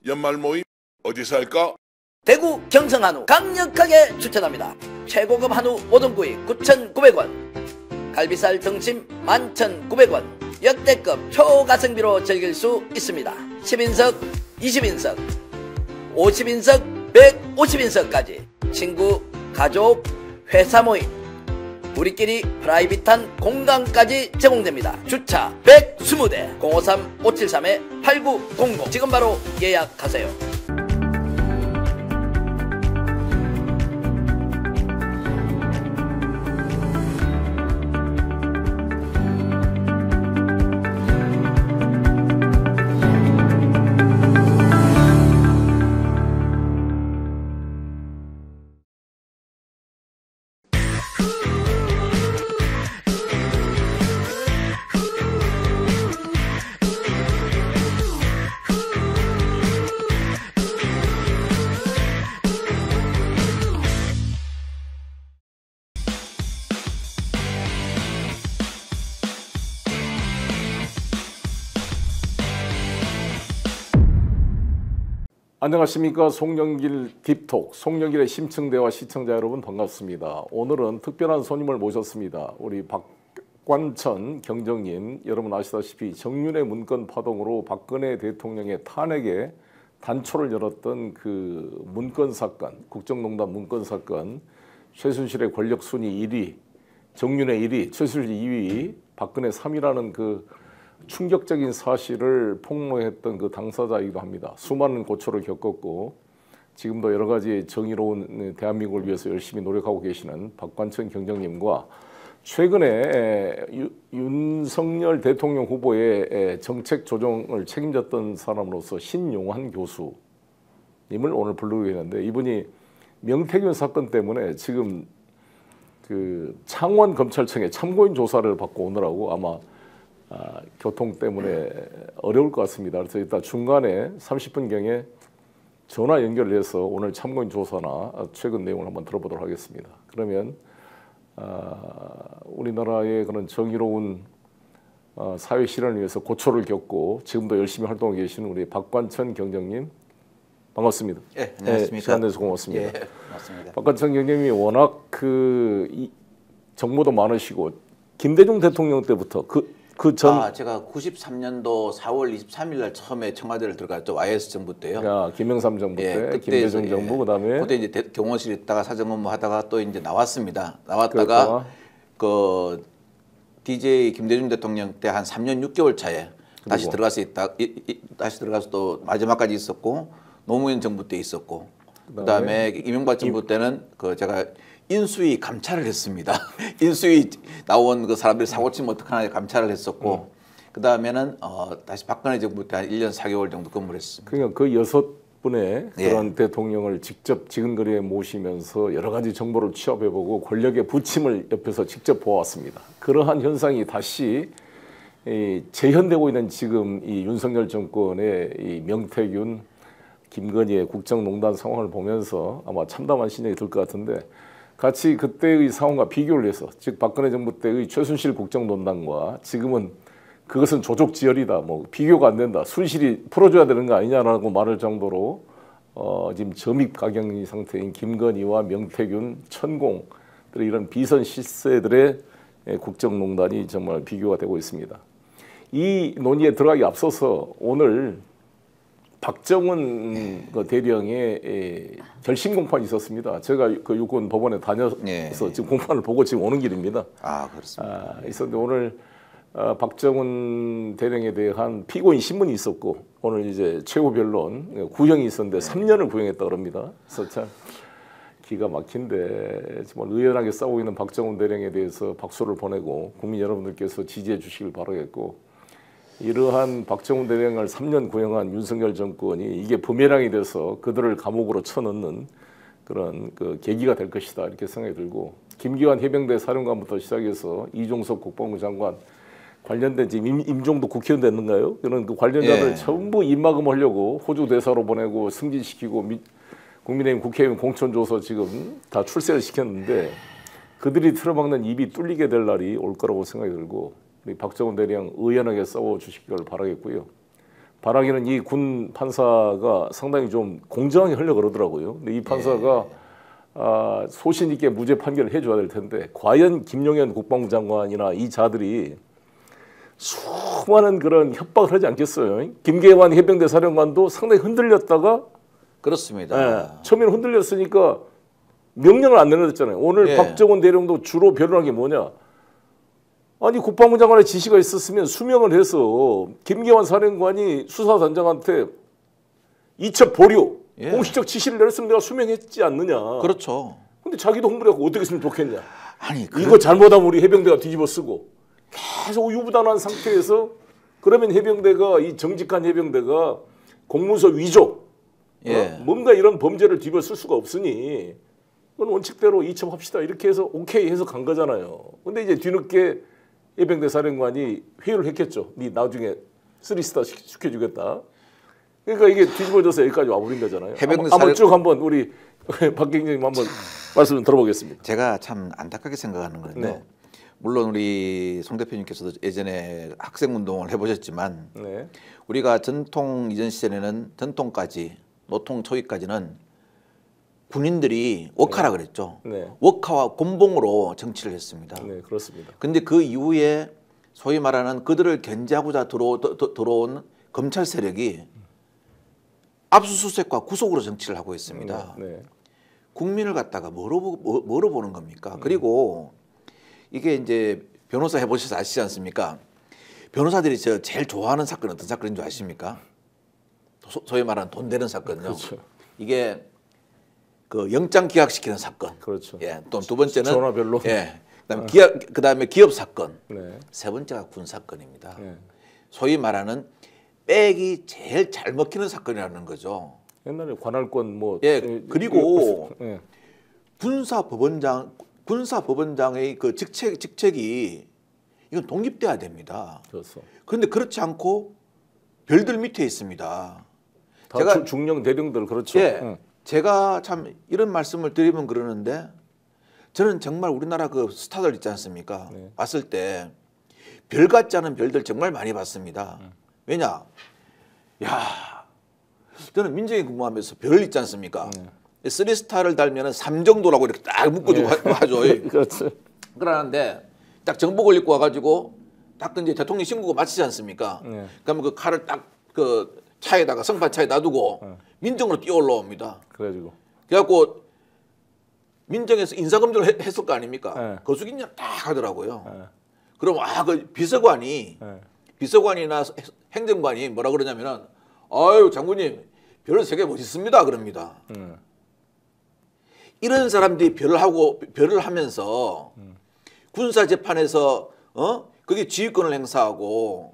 연말 모임 어디서 할까? 대구 경성 한우 강력하게 추천합니다. 최고급 한우 모듬구이 9,900원, 갈비살 등심 11,900원, 역대급 초가성비로 즐길 수 있습니다. 10인석, 20인석, 50인석, 150인석까지 친구, 가족, 회사 모임, 우리끼리 프라이빗한 공간까지 제공됩니다. 주차 120대 053-573-8900 지금 바로 예약하세요. 안녕하십니까. 송영길 딥톡, 송영길의 심층대화 시청자 여러분 반갑습니다. 오늘은 특별한 손님을 모셨습니다. 우리 박관천 경정님, 여러분 아시다시피 정윤회 문건 파동으로 박근혜 대통령의 탄핵에 단초를 열었던 그 문건 사건, 국정농단 문건 사건, 최순실의 권력 순위 1위, 정윤회 1위, 최순실 2위, 박근혜 3위라는 그 충격적인 사실을 폭로했던 그 당사자이기도 합니다. 수많은 고초를 겪었고 지금도 여러 가지 정의로운 대한민국을 위해서 열심히 노력하고 계시는 박관천 경정님과 최근에 윤석열 대통령 후보의 정책 조정을 책임졌던 사람으로서 신용환 교수님을 오늘 부르게 했는데, 이분이 명태균 사건 때문에 지금 그 창원검찰청에 참고인 조사를 받고 오느라고 아마 교통 때문에 어려울 것 같습니다. 그래서 일단 중간에 30분경에 전화 연결을 해서 오늘 참고인 조사나 최근 내용을 한번 들어보도록 하겠습니다. 그러면 우리나라의 그런 정의로운 사회 실현을 위해서 고초를 겪고 지금도 열심히 활동하고 계시는 우리 박관천 경정님 반갑습니다. 네, 안녕하십니까. 시간 내서 고맙습니다. 예, 고맙습니다. 박관천 경정님이 워낙 그 정보도 많으시고 김대중 대통령 때부터 제가 93년도 4월 23일 날 처음에 청와대를 들어갔죠. YS 정부 때요. 김영삼 정부 때, 그때 김대중 정부, 그다음에 그때 이제 경호실에 있다가 사정 업무하다가 또 이제 나왔습니다. 나왔다가 그 DJ 김대중 대통령 때 한 3년 6개월 차에 다시 들어가서 다시 들어가서 또 마지막까지 있었고, 노무현 정부 때 있었고, 그다음에 이명박 정부 때는 제가 인수위 감찰을 했습니다. 인수위 나온 그 사람들이 사고 치면 어떡하나 감찰을 했었고, 그 다음에는 다시 박근혜 정부 때 한 1년 4개월 정도 근무를 했습니다. 그러니까 그 6분의 그런 대통령을 직접 지근거리에 모시면서 여러 가지 정보를 취합해보고 권력의 부침을 옆에서 직접 보았습니다. 그러한 현상이 다시 재현되고 있는 지금 이 윤석열 정권의 이 명태균, 김건희의 국정농단 상황을 보면서 아마 참담한 신경이 들 것 같은데, 같이 그때의 상황과 비교를 해서, 즉 박근혜 정부 때의 최순실 국정농단과 지금은 그것은 조족지혈이다, 뭐 비교가 안 된다, 순실이 풀어줘야 되는 거 아니냐라고 말할 정도로 지금 점입가경 상태인 김건희와 명태균, 천공 이런 비선 실세들의 국정농단이 정말 비교가 되고 있습니다. 이 논의에 들어가기 앞서서 오늘 박정훈 대령의 결심 공판이 있었습니다. 제가 그 육군 법원에 다녀서 지금 공판을 보고 지금 오는 길입니다. 그렇습니다. 있었는데 오늘 박정훈 대령에 대한 피고인 신문이 있었고, 오늘 이제 최후 변론 구형이 있었는데 3년을 구형했다 그럽니다. 그래서 참 기가 막힌데, 정말 의연하게 싸우고 있는 박정훈 대령에 대해서 박수를 보내고 국민 여러분들께서 지지해 주시길 바라겠고, 이러한 박정훈 대령을 3년 구형한 윤석열 정권이 이게 부메랑이 돼서 그들을 감옥으로 쳐넣는 그런 그 계기가 될 것이다, 이렇게 생각이 들고, 김기환 해병대 사령관부터 시작해서 이종석 국방부 장관 관련된 지금 임종도 국회의원 됐는가요? 그런 그 관련자들 전부 입막음하려고 호주 대사로 보내고 승진시키고 국민의힘 국회의원 공천줘서 지금 다 출세를 시켰는데, 그들이 틀어막는 입이 뚫리게 될 날이 올 거라고 생각이 들고, 우리 박정훈 대령 의연하게 싸워주시기를 바라겠고요. 바라기는 이 군 판사가 상당히 좀 공정하게 하려고 그러더라고요. 근데 이 판사가 소신 있게 무죄 판결을 해줘야 될 텐데 과연 김용현 국방부 장관이나 이 자들이 수많은 그런 협박을 하지 않겠어요. 김계환 해병대 사령관도 상당히 흔들렸다가 그렇습니다. 처음에는 흔들렸으니까 명령을 안 내려줬잖아요. 오늘 예. 박정원 대령도 주로 변론한 게 뭐냐. 아니 국방부 장관의 지시가 있었으면 수명을 해서 김계환 사령관이 수사단장한테 이첩 보류 예. 공식적 지시를 내렸으면 내가 수명했지 않느냐. 그렇죠. 근데 자기도 홍보를 하고 어떻게 했으면 좋겠냐. 아니 이거 잘못하면 우리 해병대가 뒤집어 쓰고 계속 우유부단한 상태에서 그러면 해병대가 이 정직한 해병대가 공문서 위조 예. 뭔가 이런 범죄를 뒤집어 쓸 수가 없으니 그건 원칙대로 이첩합시다 이렇게 해서 오케이 해서 간 거잖아요. 근데 이제 뒤늦게 해병대 사령관이 회유를 했겠죠. 네 나중에 3스타 시켜주겠다. 그러니까 이게 뒤집어져서 여기까지 와버린 거잖아요. 한번 쭉 한번 우리 박 경장님 한번 말씀 들어보겠습니다. 제가 참 안타깝게 생각하는 건데 네. 물론 우리 송 대표님께서도 예전에 학생운동을 해보셨지만 네. 우리가 전통 이전 시절에는 전통까지 노통 초기까지는 군인들이 워카라 그랬죠. 네. 워카와 곤봉으로 정치를 했습니다. 네, 그렇습니다. 근데 그 이후에 소위 말하는 그들을 견제하고자 들어온 검찰 세력이 압수수색과 구속으로 정치를 하고 있습니다. 네. 국민을 갖다가 뭐로 보는 겁니까? 그리고 이게 이제 변호사 해보셔서 아시지 않습니까? 변호사들이 제일 좋아하는 사건은 어떤 사건인 줄 아십니까? 소위 말하는 돈 되는 사건요. 그렇죠. 이게 그 영장 기각시키는 사건. 그렇죠. 예. 또 두 번째는 전화별로. 예. 그다음에 기업 사건. 네. 세 번째가 군 사건입니다. 네. 소위 말하는 백이 제일 잘 먹히는 사건이라는 거죠. 옛날에 관할권 뭐 예. 그리고 예. 군사법원장의 그 직책이 이건 독립돼야 됩니다. 그렇죠. 그런데 그렇지 않고 별들 밑에 있습니다. 다 제가 중령 대령들 그렇죠. 예, 응. 제가 참 이런 말씀을 드리면 그러는데 저는 정말 우리나라 그 스타들 있지 않습니까? 네. 왔을 때 별 같지 않은 별들 정말 많이 봤습니다. 왜냐? 야, 저는 민정에 근무하면서 별 있지 않습니까? 3스타를 달면은 3 정도라고 이렇게 딱 묶어주고 하죠. 그렇죠. 그러는데 딱 정복을 입고 와가지고 딱 이제 대통령 신고가 마치지 않습니까? 네. 그러면 그 칼을 딱 그 차에다가 성판 차에 놔두고 민정으로 뛰어 올라옵니다. 그래가지고 그래갖고 민정에서 인사검증을 했을 거 아닙니까? 네. 거수기냐 딱 하더라고요. 네. 그럼 그 비서관이 네. 비서관이나 행정관이 뭐라 그러냐면은 아유 장군님 별을 3개 멋있습니다 그럽니다. 이런 사람들이 별을 하면서 군사 재판에서 그게 지휘권을 행사하고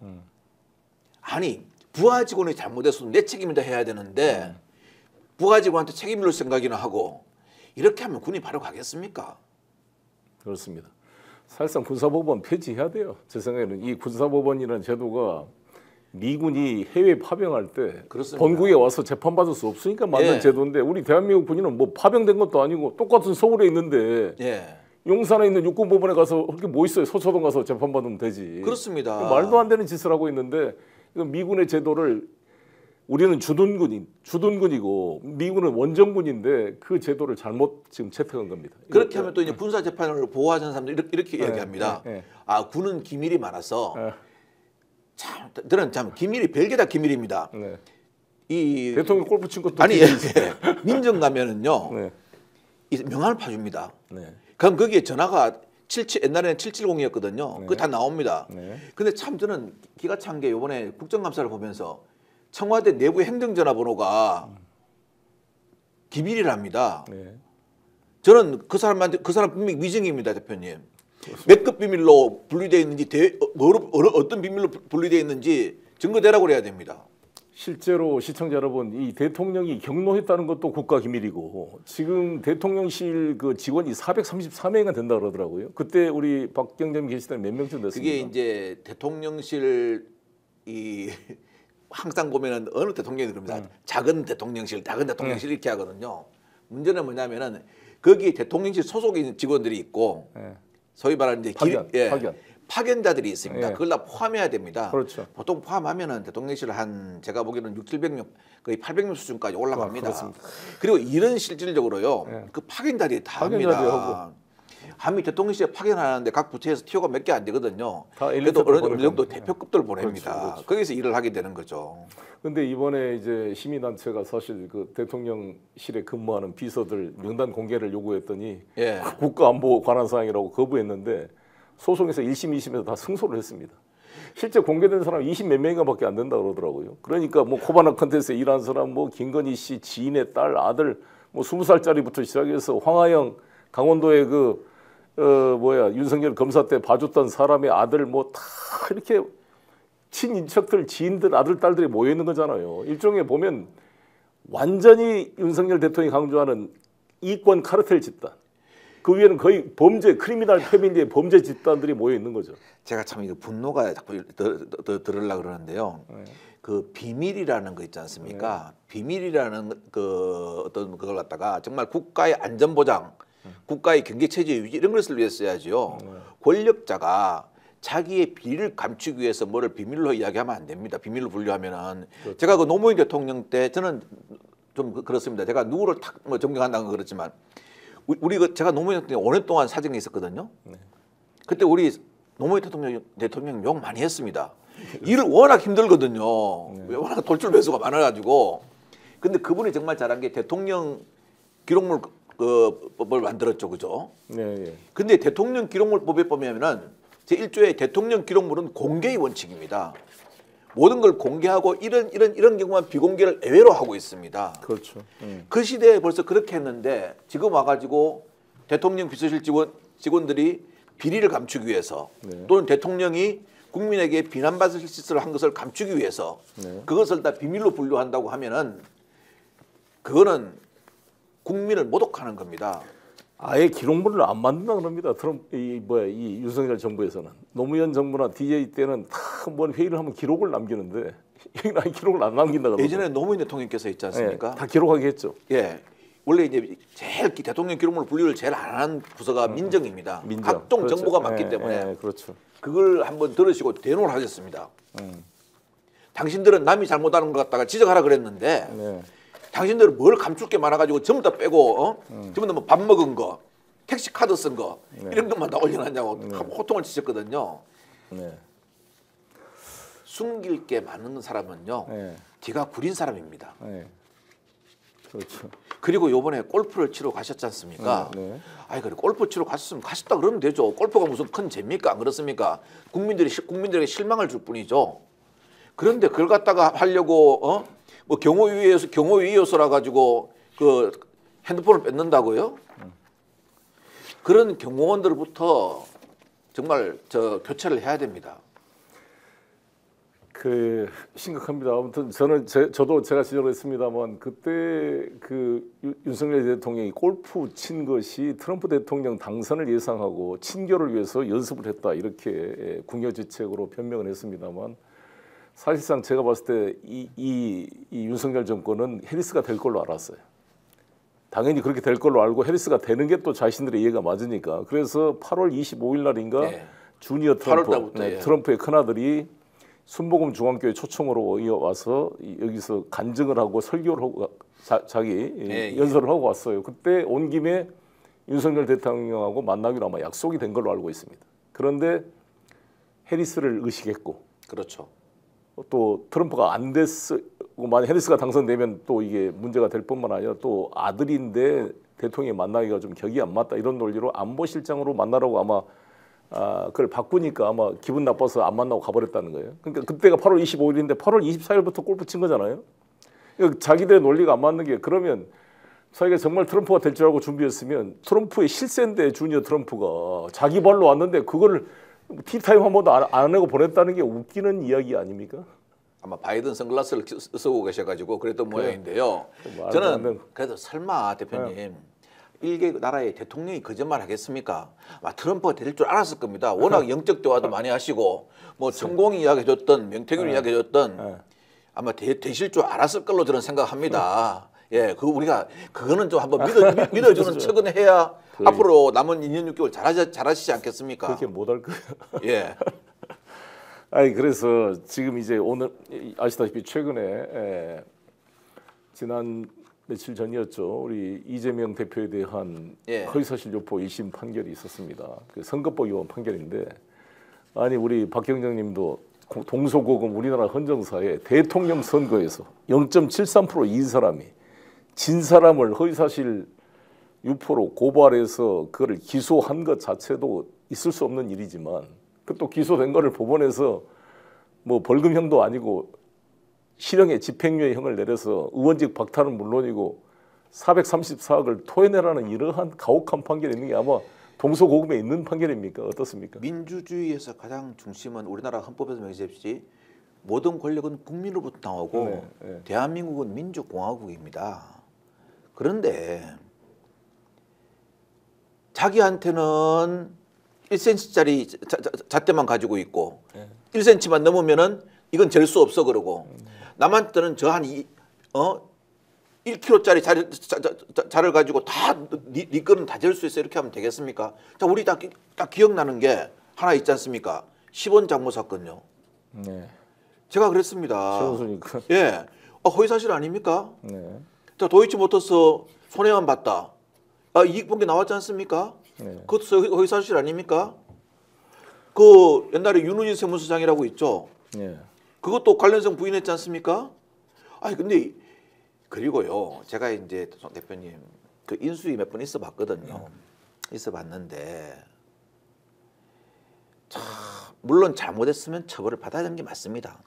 아니 부하 직원이 잘못했어도 내 책임이다 해야 되는데 부하 직원한테 책임 물을 생각이나 하고 이렇게 하면 군이 바로 가겠습니까? 그렇습니다. 사실상 군사법원 폐지해야 돼요. 제 생각에는 이 군사법원이라는 제도가 미군이 해외 파병할 때 그렇습니다. 본국에 와서 재판받을 수 없으니까 만든 예. 제도인데 우리 대한민국 군인은 뭐 파병된 것도 아니고 똑같은 서울에 있는데 예, 용산에 있는 육군법원에 가서 그렇게 뭐 있어요. 서초동 가서 재판받으면 되지. 그렇습니다. 말도 안 되는 짓을 하고 있는데 이건 미군의 제도를 우리는 주둔군이고 미군은 원정군인데 그 제도를 잘못 지금 채택한 겁니다. 그렇게 하면 또 이제 군사 재판을 보호하는 사람들 이렇게 이야기합니다. 네. 아 군은 기밀이 많아서 네. 참 저는 참 기밀이 별게 다 기밀입니다. 네. 이 대통령 골프 친 것도 아니 민정 가면은요 네. 이 명함을 파줍니다. 네. 그럼 거기에 전화가 옛날에는 770이었거든요. 네. 그거 다 나옵니다. 네. 근데 참 저는 기가 찬 게 이번에 국정감사를 보면서 청와대 내부 행정전화번호가 기밀이랍니다. 네. 저는 그 사람 분명히 위증입니다, 대표님. 몇 급 비밀로 분류되어 있는지 어떤 비밀로 분류되어 있는지 증거대라고 그래야 됩니다. 실제로 시청자 여러분, 이 대통령이 경로했다는 것도 국가 기밀이고 지금 대통령실 그 직원이 434명이 된다 그러더라고요. 그때 우리 박 경장님 계실 때는 몇 명쯤 됐습니까? 그게 이제 대통령실 항상 보면은 어느 대통령이 그럽니다. 작은 대통령실 이렇게 하거든요. 문제는 뭐냐면은 거기 대통령실 소속인 직원들이 있고 네. 소위 말하는 이제 파견. 파견자들이 있습니다. 예. 그걸 다 포함해야 됩니다. 그렇죠. 보통 포함하면은 대통령실 한 제가 보기에는 600~700명 거의 800명 수준까지 올라갑니다. 그렇습니다. 그리고 일은 실질적으로요. 예. 그 파견자들이 다 파견자들이 합니다. 한미 대통령실에 파견하는데 각 부처에서 티오가 몇 개 안 되거든요. 다 그래도 어느 보내죠. 정도 대표급들 보냅니다. 그렇죠, 그렇죠. 거기서 일을 하게 되는 거죠. 근데 이번에 이제 시민단체가 사실 그 대통령실에 근무하는 비서들 명단 공개를 요구했더니 예. 국가안보 관한 사항이라고 거부했는데 소송에서 1심, 2심에서 다 승소를 했습니다. 실제 공개된 사람 20몇 명인가밖에 안 된다 그러더라고요. 그러니까 뭐 코바나 컨텐츠에 일한 사람, 뭐 김건희 씨 지인의 딸, 아들, 뭐 20살짜리부터 시작해서 황하영 강원도의 윤석열 검사 때 봐줬던 사람의 아들 뭐 다 이렇게 친인척들, 지인들, 아들, 딸들이 모여 있는 거잖아요. 일종의 보면 완전히 윤석열 대통령이 강조하는 이권 카르텔 집단. 그 위에는 거의 범죄, 크리미널 패밀리의 범죄 집단들이 모여 있는 거죠. 제가 참 이거 분노가 자꾸 들으려고 그러는데요. 네. 그 비밀이라는 거 있지 않습니까? 비밀이라는 그 어떤 그걸 갖다가 정말 국가의 안전 보장, 국가의 경제 체제 유지 이런 것을 위해서 써야지요. 권력자가 자기의 비리를 감추기 위해서 뭐를 비밀로 이야기하면 안 됩니다. 비밀로 분류하면은 그렇죠. 제가 그 노무현 대통령 때 저는 좀 그렇습니다. 제가 누구를 탁 뭐 존경한다는 건 그렇지만 우리 제가 노무현 대통령 5년 동안 사정에 있었거든요. 네. 그때 우리 노무현 대통령 욕 많이 했습니다. 일을 워낙 힘들거든요. 워낙 돌출 배수가 많아가지고. 근데 그분이 정말 잘한 게 대통령 기록물 법을 만들었죠, 그죠? 네, 예. 근데 대통령 기록물법에 보면은 제1조의 대통령 기록물은 공개의 원칙입니다. 모든 걸 공개하고 이런 경우만 비공개를 예외로 하고 있습니다. 그렇죠. 그 시대에 벌써 그렇게 했는데 지금 와가지고 대통령 비서실 직원들이 비리를 감추기 위해서 네. 또는 대통령이 국민에게 비난받을 짓을 한 것을 감추기 위해서 네. 그것을 다 비밀로 분류한다고 하면은 그거는 국민을 모독하는 겁니다. 아예 기록물을 안 만든다 그럽니다. 이 윤석열 정부에서는 노무현 정부나 DJ 때는 다 뭐 회의를 하면 기록을 남기는데 여기는 아예 기록을 안 남긴다 그러더라고요. 예전에 노무현 대통령께서 있지 않습니까? 예, 다 기록하게 했죠. 예. 원래 이제 제일 대통령 기록물 분류를 제일 안 하는 부서가 민정입니다. 민정. 각종 그렇죠. 정보가 많기 예, 때문에 예, 그렇죠. 그걸 한번 들으시고 대노를 하셨습니다. 당신들은 남이 잘못하는 것 갖다가 지적하라 그랬는데 네. 당신들은 뭘 감출 게 많아가지고 전부 다 빼고 전부 다 뭐 밥 먹은 거, 택시 카드 쓴 거 이런 것만 다 올려놨냐고 호통을 치셨거든요. 네. 숨길 게 많은 사람은요. 네. 뒤가 구린 사람입니다. 네. 그렇죠. 그리고 요번에 골프를 치러 가셨지 않습니까? 네. 아이 그래 골프 치러 가셨으면 가셨다 그러면 되죠. 골프가 무슨 큰 재미입니까? 안 그렇습니까? 국민들에게 실망을 줄 뿐이죠. 그런데 그걸 갖다가 하려고 뭐 경호위 요소라 가지고 그 핸드폰을 뺏는다고요? 그런 경호원들부터 정말 교체를 해야 됩니다. 심각합니다. 아무튼 저도 제가 지적했습니다만 그때 윤석열 대통령이 골프 친 것이 트럼프 대통령 당선을 예상하고 친교를 위해서 연습을 했다 이렇게 궁여지책으로 변명을 했습니다만 사실상 제가 봤을 때 이 윤석열 정권은 해리스가 될 걸로 알았어요. 당연히 그렇게 될 걸로 알고 해리스가 되는 게 또 자신들의 이해가 맞으니까 그래서 8월 25일 날인가 네. 주니어 트럼프, 예. 트럼프의 큰아들이 순복음 중앙교회 초청으로 와서 여기서 간증을 하고 설교를 하고 자기 연설을 하고 왔어요. 그때 온 김에 윤석열 대통령하고 만나기로 아마 약속이 된 걸로 알고 있습니다. 그런데 해리스를 의식했고 그렇죠. 또 트럼프가 안 됐고 만약 해리스가 당선되면 또 이게 문제가 될 뿐만 아니라 또 아들인데 대통령이 만나기가 좀 격이 안 맞다 이런 논리로 안보실장으로 만나라고 아마 그걸 바꾸니까 아마 기분 나빠서 안 만나고 가버렸다는 거예요. 그러니까 그때가 8월 25일인데 8월 24일부터 골프 친 거잖아요. 그러니까 자기들의 논리가 안 맞는 게 그러면 자기가 정말 트럼프가 될 줄 알고 준비했으면 트럼프의 실세인데 주니어 트럼프가 자기 발로 왔는데 그거를 티타임 한 번도 안 하고 보냈다는 게 웃기는 이야기 아닙니까? 아마 바이든 선글라스를 쓰고 계셔가지고 그랬던 모양인데요. 저는 그래도 설마 대표님 일개 나라의 대통령이 거짓말 하겠습니까? 트럼프가 될 줄 알았을 겁니다. 워낙 영적 대화도 많이 하시고 뭐 천공이 이야기해줬던 명태균이 이야기해줬던 아마 되실 줄 알았을 걸로 저는 생각합니다. 예, 우리가 그거는 좀 한번 믿어주는 척은 해야 앞으로 남은 2년 6개월 잘하시지 않겠습니까? 그렇게 못할 거예요. 예. 아니 그래서 지금 이제 오늘 아시다시피 최근에 지난 며칠 전이었죠. 우리 이재명 대표에 대한 예. 허위사실 유포 1심 판결이 있었습니다. 그 선거법 위반 판결인데 아니 우리 박경정님도 동서고금 우리나라 헌정사에 대통령 선거에서 0.73% 이긴 사람이 진 사람을 허위사실 유포로 고발해서 그거를 기소한 것 자체도 있을 수 없는 일이지만 그 또 기소된 거를 법원에서 뭐 벌금형도 아니고 실형의 집행유예형을 내려서 의원직 박탈은 물론이고 434억을 토해내라는 이러한 가혹한 판결이 있는 게 아마 동서고금에 있는 판결입니까? 어떻습니까? 민주주의에서 가장 중심은 우리나라 헌법에서 명시했듯이 모든 권력은 국민으로부터 나오고 네, 네. 대한민국은 민주공화국입니다. 그런데 자기한테는 1cm짜리 잣대만 가지고 있고 1cm만 넘으면은 이건 잴 수 없어 그러고 남한테는 저 한 1kg짜리 자를 가지고 네 거는 다 잴 수 있어 이렇게 하면 되겠습니까? 자, 우리 딱 기억나는 게 하나 있지 않습니까? 10원 장모 사건요. 네. 제가 그랬습니다. 최우수니까. 예, 허위사실 아닙니까? 네. 자, 도이치모터스 손해만 봤다. 이익 본 게 나왔지 않습니까? 네. 그것도 허위사실 아닙니까? 그 옛날에 윤우진 세무서장이라고 있죠. 네. 그것도 관련성 부인했지 않습니까? 아니 근데 그리고요, 제가 이제 송 대표님 그 인수위 몇 번 있어봤거든요. 있어봤는데 참 물론 잘못했으면 처벌을 받아야 하는 게 맞습니다.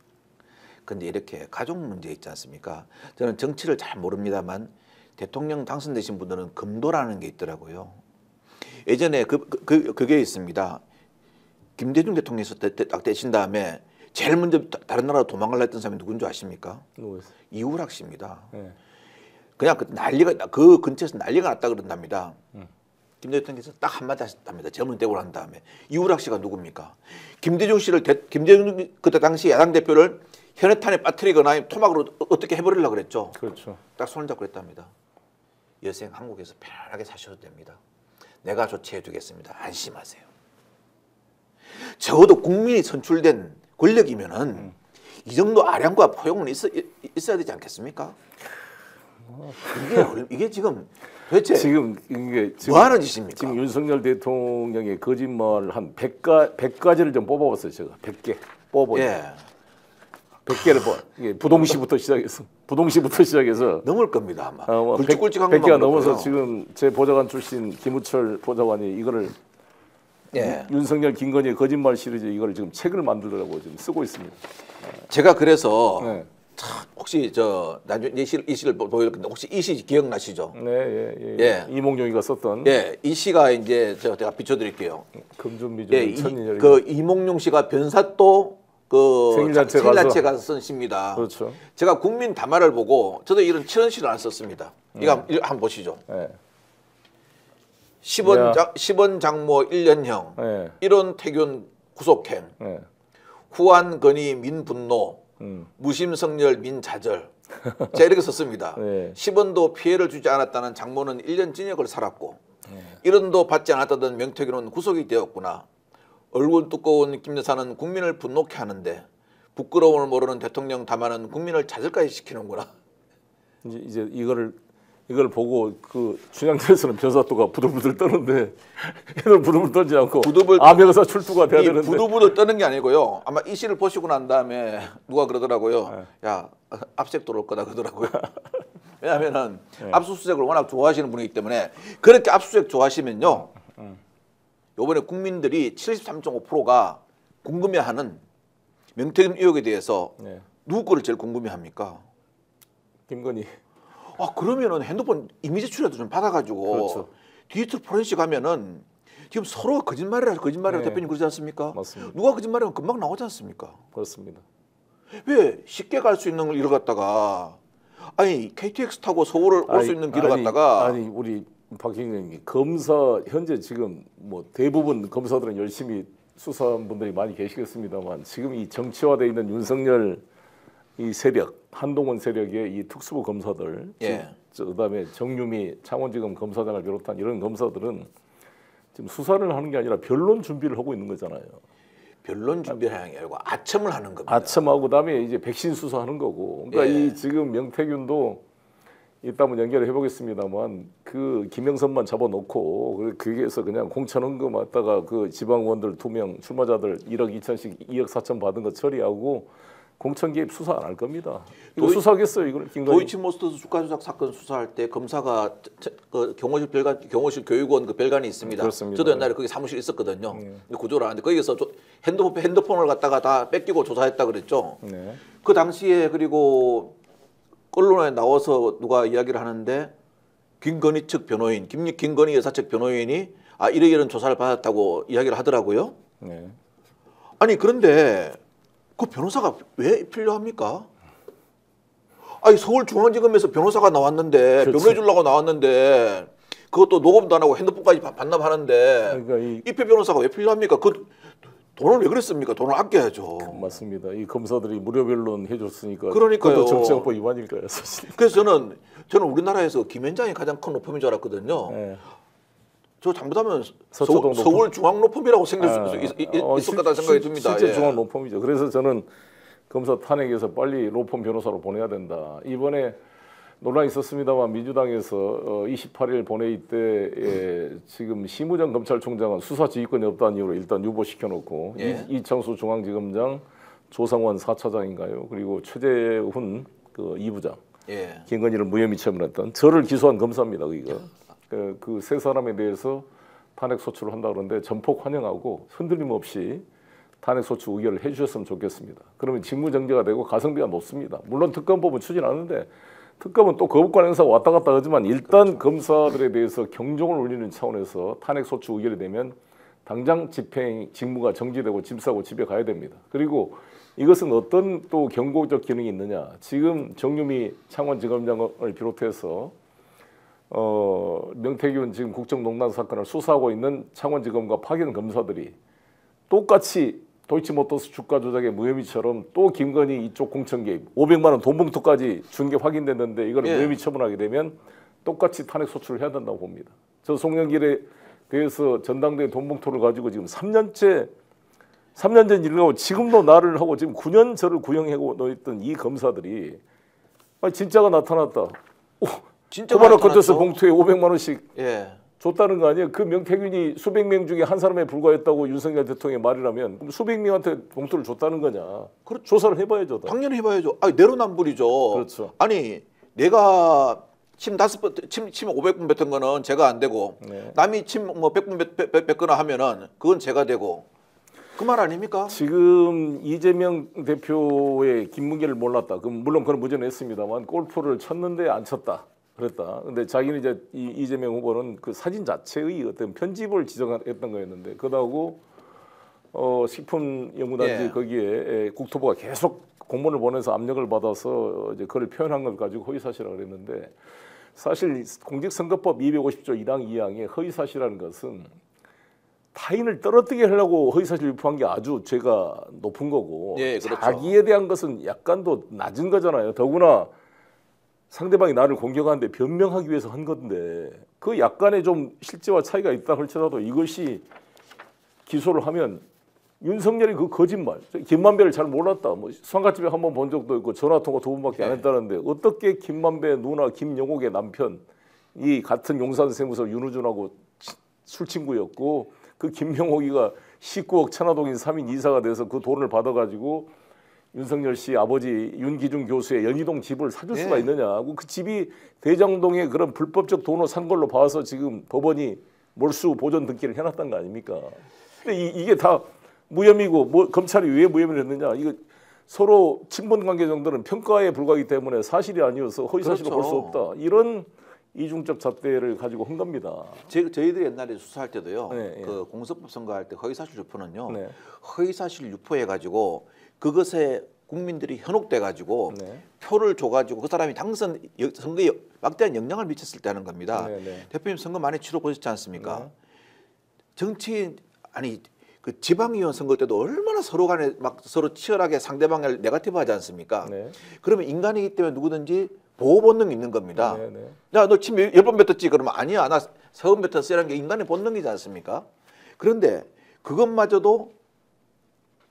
근데 이렇게 가족 문제 있지 않습니까? 저는 정치를 잘 모릅니다만 대통령 당선되신 분들은 금도라는 게 있더라고요. 예전에 그게 있습니다. 김대중 대통령 있을 때 딱 되신 다음에 제일 먼저 다른 나라로 도망가려 했던 사람이 누군지 아십니까? 누구였어요? 이우락 씨입니다. 네. 그냥 그 근처에서 난리가 났다 그런답니다. 김대중 대통령께서 딱 한마디 하셨답니다. 젊은 대우를 한 다음에 이우락 씨가 누굽니까? 김대중 그때 당시 야당 대표를 현해탄에 빠뜨리거나 토막으로 어떻게 해버리려고 그랬죠. 그렇죠. 딱 손을 잡고 그랬답니다. 여생 한국에서 편안하게 사셔도 됩니다. 내가 조치해 주겠습니다. 안심하세요. 적어도 국민이 선출된 권력이면은 이 정도 아량과 포용은 있어야 되지 않겠습니까? 이게 지금 도대체 지금 이게 뭐 하는 짓입니까? 지금 윤석열 대통령의 거짓말 한 100가지를 좀 뽑아봤어요. 제가 100개 뽑아보니 예. 100개를 이게 부동시부터 시작해서 넘을 겁니다 아마. 뭐 굵직굵직한 100개가 것만 넘어서 그렇고요. 지금 제 보좌관 출신 김우철 보좌관이 이거를 예. 윤석열 김건희의 거짓말 시리즈 이걸 지금 책을 만들려고 지금 쓰고 있습니다. 제가 그래서 네. 혹시 저 나중에 이 시를 보여줄 건데 혹시 이 시 기억나시죠? 네, 예. 예. 이몽룡이가 썼던 예, 이 시가 이제 제가 비춰드릴게요. 금준미주 예, 천인열 그 이몽룡 씨가 변사또 그 생일잔치 가서 쓴 시입니다. 그렇죠. 제가 국민 담화를 보고 저도 이런 치런 시를 안 썼습니다. 이거 한번 보시죠. 예. 10원 장모 1년형, 예. 1원 태균 구속행, 예. 후한 건의 민분노, 무심성렬 민자절. 제가 이렇게 썼습니다. 네. 10원도 피해를 주지 않았다는 장모는 1년 징역을 살았고 1원도 받지 않았다던 명태균은 구속이 되었구나. 얼굴 두꺼운 김 여사는 국민을 분노케 하는데 부끄러움을 모르는 대통령 담화는 국민을 자절까지 시키는구나. 이제 이걸 보고 그 춘향전에서는 변사또가 부들부들 떠는데 얘는 부들부들 떨지 않고 암행어사 출두가 돼야 되는데 부들부들 떠는 게 아니고요. 아마 이 시를 보시고 난 다음에 누가 그러더라고요. 야, 압수수색 들어올 거다 그러더라고요. 왜냐하면은 압수수색을 워낙 좋아하시는 분이기 때문에 그렇게 압수수색 좋아하시면요. 이번에 국민들이 73.5%가 궁금해하는 명태균 의혹에 대해서 누구 거를 제일 궁금해합니까? 김건희. 그러면은 핸드폰 이미지 추리라도 좀 받아가지고 그렇죠. 디지털 포렌식 하면은 지금 서로가 거짓말이라고 대표님 그러지 않습니까? 맞습니다. 누가 거짓말하면 금방 나오지 않습니까? 그렇습니다. 왜 쉽게 갈 수 있는 걸 갖다가 KTX 타고 서울을 올 수 있는 길을 갖다가 우리 박경영님 검사 현재 지금 뭐 대부분 검사들은 열심히 수사한 분들이 많이 계시겠습니다만 지금 이 정치화돼 있는 윤석열 이 세력 한동훈 세력의 이 특수부 검사들, 예. 그다음에 정유미 창원지검 검사장을 비롯한 이런 검사들은 지금 수사를 하는 게 아니라 변론 준비를 하고 있는 거잖아요. 변론 준비를 하는 게 아니고 아첨을 하는 겁니다. 아첨하고 그다음에 이제 백신 수사하는 거고. 그러니까 예. 이 지금 명태균도 이따 한번 연결을 해보겠습니다만 그 김영선만 잡아놓고 거기에서 그냥 공천헌금 왔다가 그 지방의원들 2명 출마자들 1억 2천씩 2억 4천 받은 거 처리하고 공천 개입 수사 안 할 겁니다. 이거 수사하겠어요, 이걸 김건희. 도이치모터스 주가 조작 사건 수사할 때 검사가 그 경호실 교육원 그 별관이 있습니다. 그렇습니다. 저도 옛날에 거기 사무실 있었거든요. 구조를 하는데 거기서 핸드폰을 갖다가 다 뺏기고 조사했다 그랬죠. 네. 그 당시에 그리고 언론에 나와서 누가 이야기를 하는데 김건희 측 변호인, 김건희 여사 측 변호인이 이런 조사를 받았다고 이야기를 하더라고요. 네. 아니 그런데 그 변호사가 왜 필요합니까? 아니 서울중앙지검에서 변호사가 나왔는데 그렇죠. 변호해 주려고 나왔는데 그것도 녹음도 안 하고 핸드폰까지 반납하는데 그러니까 이표 변호사가 왜 필요합니까? 그 돈을 왜 그랬습니까? 돈을 아껴야죠. 맞습니다. 이 검사들이 무료 변론 해줬으니까. 그러니까요. 그것도 정치자금법 위반일까요, 사실. 그래서 저는 우리나라에서 김현장이 가장 큰 로펌인 줄 알았거든요. 네. 저 잘못하면 서초동 서울중앙로펌이라고 생길 수 있을 거다 생각이 듭니다. 실제 예. 중앙 로펌이죠. 그래서 저는 검사 탄핵에서 빨리 로펌 변호사로 보내야 된다. 이번에 논란이 있었습니다만 민주당에서 28일 본회의 때 지금 심우정 검찰총장은 수사 지휘권이 없다는 이유로 일단 유보시켜놓고 예. 이창수 중앙지검장, 조상원 4차장인가요? 그리고 최재훈 그 2부장, 예. 김건희를 무혐의 처분했던 저를 기소한 검사입니다. 그 세 사람에 대해서 탄핵 소추를 한다 그러는데 전폭 환영하고 흔들림 없이 탄핵 소추 의결을 해주셨으면 좋겠습니다. 그러면 직무정지가 되고 가성비가 높습니다. 물론 특검법은 추진하는데 특검은 또 거부권 행사가 왔다 갔다 하지만 일단 검사들에 대해서 경종을 울리는 차원에서 탄핵 소추 의결이 되면 당장 집행 직무가 정지되고 짐 싸고 집에 가야 됩니다. 그리고 이것은 어떤 또 경고적 기능이 있느냐. 지금 정유미 창원지검장을 비롯해서 명태균 지금 국정농단 사건을 수사하고 있는 창원지검과 파견 검사들이 똑같이 도이치모터스 주가 조작의 무혐의처럼 또 김건희 이쪽 공천 개입 500만 원 돈 봉투까지 준 게 확인됐는데 이걸 예. 무혐의 처분하게 되면 똑같이 탄핵 소추를 해야 된다고 봅니다. 저 송영길에 대해서 전당대회 돈 봉투를 가지고 지금 3년 전 일을 하고 지금도 나를 하고 지금 9년 저를 구형하고 있던 이 검사들이 진짜가 나타났다. 코바나 컨테스트 봉투에 500만 원씩 예. 줬다는 거 아니에요? 그 명태균이 수백 명 중에 한 사람에 불과했다고 윤석열 대통령의 말이라면 그럼 수백 명한테 봉투를 줬다는 거냐? 조사를 해봐야죠. 당연히 해봐야죠. 내로남불이죠. 그렇죠. 아니 내가 침 500분 뱉은 거는 제가 안 되고 네. 남이 침 100분 뱉거나 하면은 그건 제가 되고 그 말 아닙니까? 지금 이재명 대표의 김문기를 몰랐다. 그럼 물론 그건 무전했습니다만 골프를 쳤는데 안 쳤다. 그랬다. 근데 자기는 이제 이재명 후보는 그 사진 자체의 어떤 편집을 지적했던 거였는데 그러고 식품연구단지 예. 거기에 국토부가 계속 공문을 보내서 압력을 받아서 이제 그걸 표현한 걸 가지고 허위사실이라고 그랬는데 사실 공직선거법 250조 1항 2항에 허위사실이라는 것은 타인을 떨어뜨리게 하려고 허위사실 유포한 게 아주 죄가 높은 거고 예, 그렇죠. 자기에 대한 것은 약간 더 낮은 거잖아요. 더구나 상대방이 나를 공격하는데 변명하기 위해서 한 건데 그 약간의 좀 실제와 차이가 있다 할지라도 이것이 기소를 하면 윤석열이 그 거짓말, 김만배를 잘 몰랐다. 뭐 상가집에 한 번 본 적도 있고 전화 통화 2번밖에 안 했다는데 어떻게 김만배 누나 김영옥의 남편이 같은 용산세무서 윤우준하고 술친구였고 그 김명옥이가 19억 천화동인 3인 이사가 돼서 그 돈을 받아가지고 윤석열 씨 아버지 윤기중 교수의 연희동 집을 사줄 수가 있느냐. 그 집이 대장동에 그런 불법적 돈을 산 걸로 봐서 지금 법원이 몰수 보존 등기를 해놨던 거 아닙니까? 근데 이게 다 무혐의고 뭐 검찰이 왜 무혐의를 했느냐. 이거 서로 친분 관계 정도는 평가에 불과하기 때문에 사실이 아니어서 허위사실로 볼 수 없다. 이런 이중적 잣대를 가지고 한 겁니다. 저희들이 옛날에 수사할 때도요. 네, 그 공수법 선거할 때 허위사실 유포는요. 네. 허위사실 유포해 가지고 그것에 국민들이 현혹돼 가지고 네. 표를 줘 가지고 그 사람이 당선 선거에 막대한 영향을 미쳤을 때 하는 겁니다. 네, 네. 대표님 선거 많이 치러 보셨지 않습니까? 네. 정치인 아니 그 지방의원 선거 때도 얼마나 서로 간에 막 서로 치열하게 상대방을 네거티브 하지 않습니까? 네. 그러면 인간이기 때문에 누구든지 보호 본능이 있는 겁니다. 네, 네. 야, 너 침 10번 뱉었지? 그러면 아니야. 나 3번 뱉었어라는 게 인간의 본능이지 않습니까? 그런데 그것마저도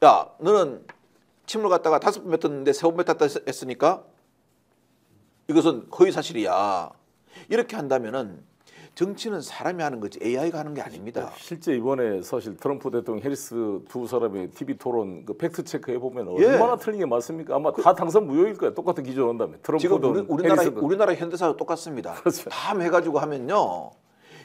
야, 너는 침을 갖다가 5번 뱉었는데 3번 뱉었다 했으니까 이것은 허위 사실이야. 이렇게 한다면은 정치는 사람이 하는 거지 AI가 하는 게 아닙니다. 실제 이번에 사실 트럼프 대통령, 해리스 두 사람의 TV 토론 그 팩트 체크 해보면 예. 얼마나 틀린 게 맞습니까? 아마 다 당선 무효일 거예요. 똑같은 기준 한다면. 지금 트럼프든 우리나라 현대사도 똑같습니다. 그렇죠. 다 해가지고 하면요.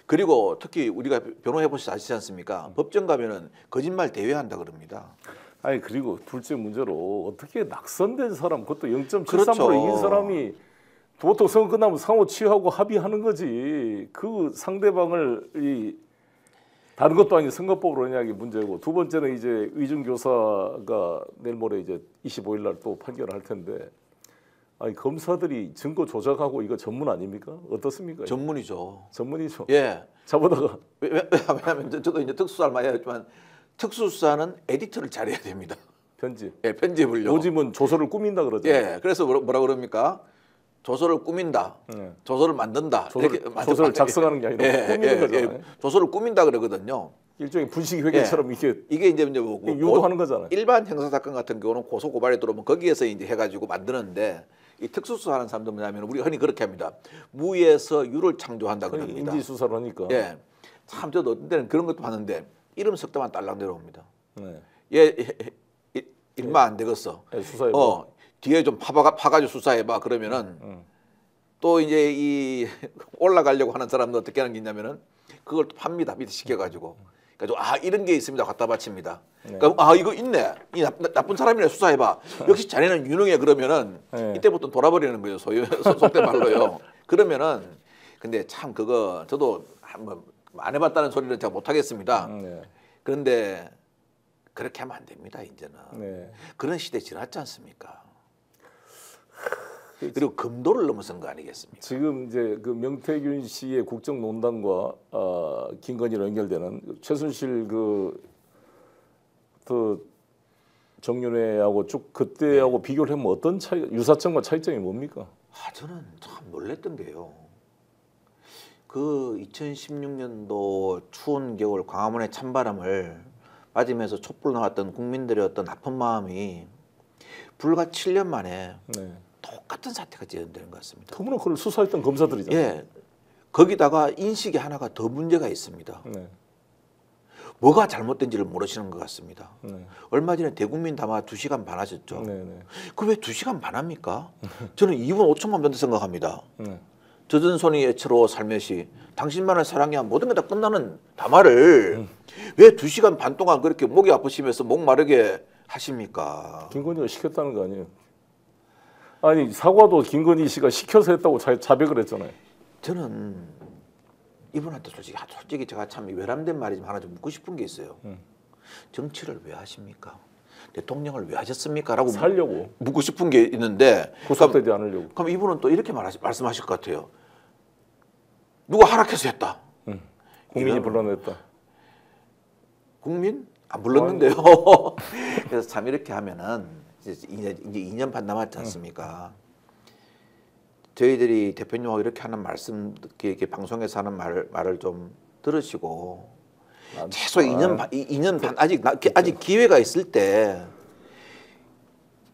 그리고 특히 우리가 변호해 보시지 아시지 않습니까? 법정 가면은 거짓말 대회한다 그럽니다. 아니 그리고 둘째 문제로 어떻게 낙선된 사람 그것도 0.73% 그렇죠. 이긴 사람이 보통 선거 끝나면 상호 취하고 합의하는 거지. 그 상대방을 다른 것도 아닌 선거법으로 하냐 게 문제고, 두 번째는 이제 의준 교사가 내일 모레 이제 25일 날 또 판결을 할 텐데, 아니 검사들이 증거 조작하고 이거 전문 아닙니까? 어떻습니까? 전문이죠. 전문이죠. 예. 자보다가 왜냐하면 저도 이제 특수사를 많이 했지만 특수수사는 에디터를 잘해야 됩니다. 편집. 예, 편집을요. 요즘은 조서를 꾸민다 그러죠. 예, 그래서 뭐라 그럽니까? 조서를 꾸민다, 네. 조서를 만든다. 조서를 작성하는 게 아니라 꾸미는 거잖아요. 조서를 꾸민다 그러거든요. 일종의 분식 회계처럼 이게 이제 뭐 유도하는 거잖아요. 일반 형사 사건 같은 경우는 고소 고발이 들어오면 거기에서 이제 해가지고 만드는데, 이 특수수사하는 사람들 뭐냐면 우리 흔히 그렇게 합니다. 무에서 유를 창조한다 그럽니다. 인지 수사를 하니까. 예, 참 저도 어떤 때는 그런 것도 봤는데 이름 석자만 딸랑 내려옵니다. 네. 일마 안 되겠어. 예, 수사해. 뒤에 좀 파가지고 수사해봐. 그러면은 또 이제 이 올라가려고 하는 사람들 어떻게 하는 게 있냐면은 그걸 또 팝니다. 밑에 시켜가지고. 그래서 이런 게 있습니다. 갖다 바칩니다. 네. 그러니까 이거 있네. 이 나쁜 사람이네. 수사해봐. 역시 자네는 유능해. 그러면은 네. 이때부터 돌아버리는 거죠. 속된 말로요. 그러면은 근데 참 그거 저도 한번 안 해봤다는 소리는 제가 못 하겠습니다. 네. 그런데 그렇게 하면 안 됩니다. 이제는 네. 그런 시대 지났지 않습니까? 그리고 금도를 넘어선 거 아니겠습니까? 지금 이제 그 명태균 씨의 국정농단과 김건희로 연결되는 최순실 정윤회하고 쭉 그때하고 비교를 하면 어떤 차이, 유사점과 차이점이 뭡니까? 저는 참 놀랬던 게요. 그 2016년도 추운 겨울 광화문의 찬바람을 맞으면서 촛불 나왔던 국민들의 어떤 아픈 마음이 불과 7년 만에 네. 똑같은 사태가 재현되는 것 같습니다. 그분은 그걸 수사했던 검사들이잖아요. 예, 거기다가 인식이 하나가 더 문제가 있습니다. 네. 뭐가 잘못된지를 모르시는 것 같습니다. 네. 얼마 전에 대국민 담화 2시간 반 하셨죠. 네. 네. 그 왜 2시간 반 합니까? 저는 2분 5초만 변도 생각합니다. 네. 젖은 손이 애처로 살며시 당신만을 사랑해야 모든 게 다 끝나는 담화를 왜 2시간 반 동안 그렇게 목이 아프시면서 목 마르게 하십니까? 김건희가 시켰다는 거 아니에요? 아니 사과도 김건희 씨가 시켜서 했다고 자백을 했잖아요. 저는 이분한테 솔직히 제가 참 외람된 말이지만 하나 좀 묻고 싶은 게 있어요. 정치를 왜 하십니까? 대통령을 왜 하셨습니까? 라고 살려고. 묻고 싶은 게 있는데 구속되지 않으려고. 그럼 이분은 또 이렇게 말씀하실 것 같아요. 누가 허락해서 했다. 국민이 불러냈다. 국민? 안 불렀는데요. 그래서 참 이렇게 하면은 이제 2년 반 남았지 않습니까? 저희들이 대표님하고 이렇게 하는 말씀, 이렇게 방송에서 하는 말을 좀 들으시고 최소 2년 반 아직 기회가 있을 때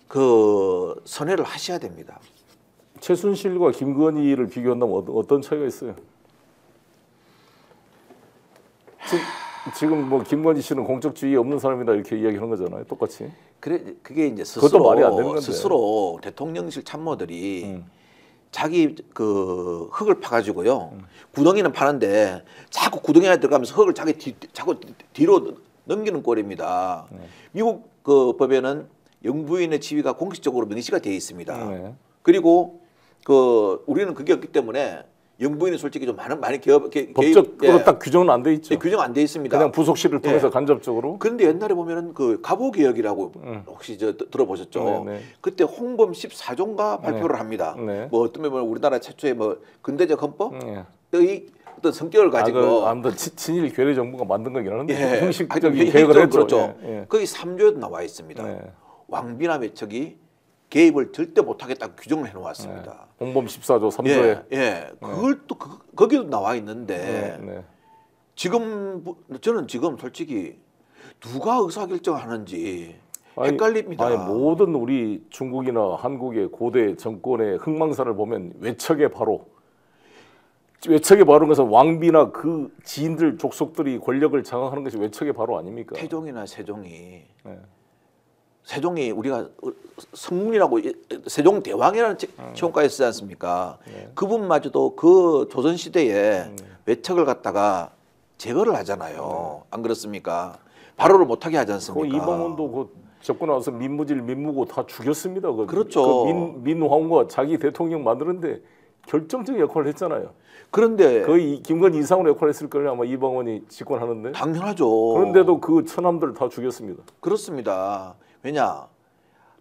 그 선회를 하셔야 됩니다. 최순실과 김건희를 비교한다면 어떤 차이가 있어요? 지금 뭐 김건희 씨는 공적 지위 없는 사람이다 이렇게 이야기하는 거잖아요. 똑같이. 그게 이제 그것도 말이 안 되는 건데. 스스로 대통령실 참모들이 자기 그 흙을 파가지고요. 구덩이는 파는데 자꾸 구덩이 안에 들어가면서 흙을 자꾸 뒤로 넘기는 꼴입니다. 미국 그 법에는 영부인의 지위가 공식적으로 명시가 되어 있습니다. 네. 그리고 그 우리는 그게 없기 때문에 영부인이 솔직히 좀 많이 법적으로 딱 규정은 안 돼 있죠. 규정 안 돼 있습니다. 그냥 부속실을 통해서 간접적으로. 그런데 옛날에 보면은 그 가보개혁이라고 혹시 들어보셨죠? 네, 네. 그때 홍범 14조인가 발표를 합니다. 네. 뭐 어떤 면은 우리나라 최초의 뭐 근대적 헌법의 네. 어떤 어떤 성격을 가지고 아무튼 친일 괴뢰 정부가 만든 거긴 한데 예. 형식적인 계획을 했죠. 그렇죠. 예, 예. 거기 3조에도 나와 있습니다. 예. 왕비나 매척이 개입을 절대 못하겠다고 규정을 해놓았습니다. 홍범 14조 3조에 예. 그걸 또 거기도 나와 있는데 네. 지금 저는 지금 솔직히 누가 의사결정하는지 헷갈립니다. 아니, 모든 우리 중국이나 한국의 고대 정권의 흥망사를 보면 외척의 바로 것은 왕비나 그 지인들 족속들이 권력을 장악하는 것이 외척의 바로 아닙니까? 태종이나 세종이 네. 세종이 우리가 성문이라고 세종대왕이라는 치원가에 쓰지 않습니까? 네. 그분마저도 그 조선시대에 외척을 갖다가 제거를 하잖아요. 안 그렇습니까? 발호를 못하게 하지 않습니까? 이방원도 그 접근하면서 민무질 민무고 다 죽였습니다. 그렇죠. 민왕과 자기 대통령 만드는데 결정적인 역할을 했잖아요. 그런데 거의 김건희 이상으로 역할을 했을 거예요. 아마 이방원이 집권하는데. 당연하죠. 그런데도 그 천함들 다 죽였습니다. 그렇습니다. 왜냐?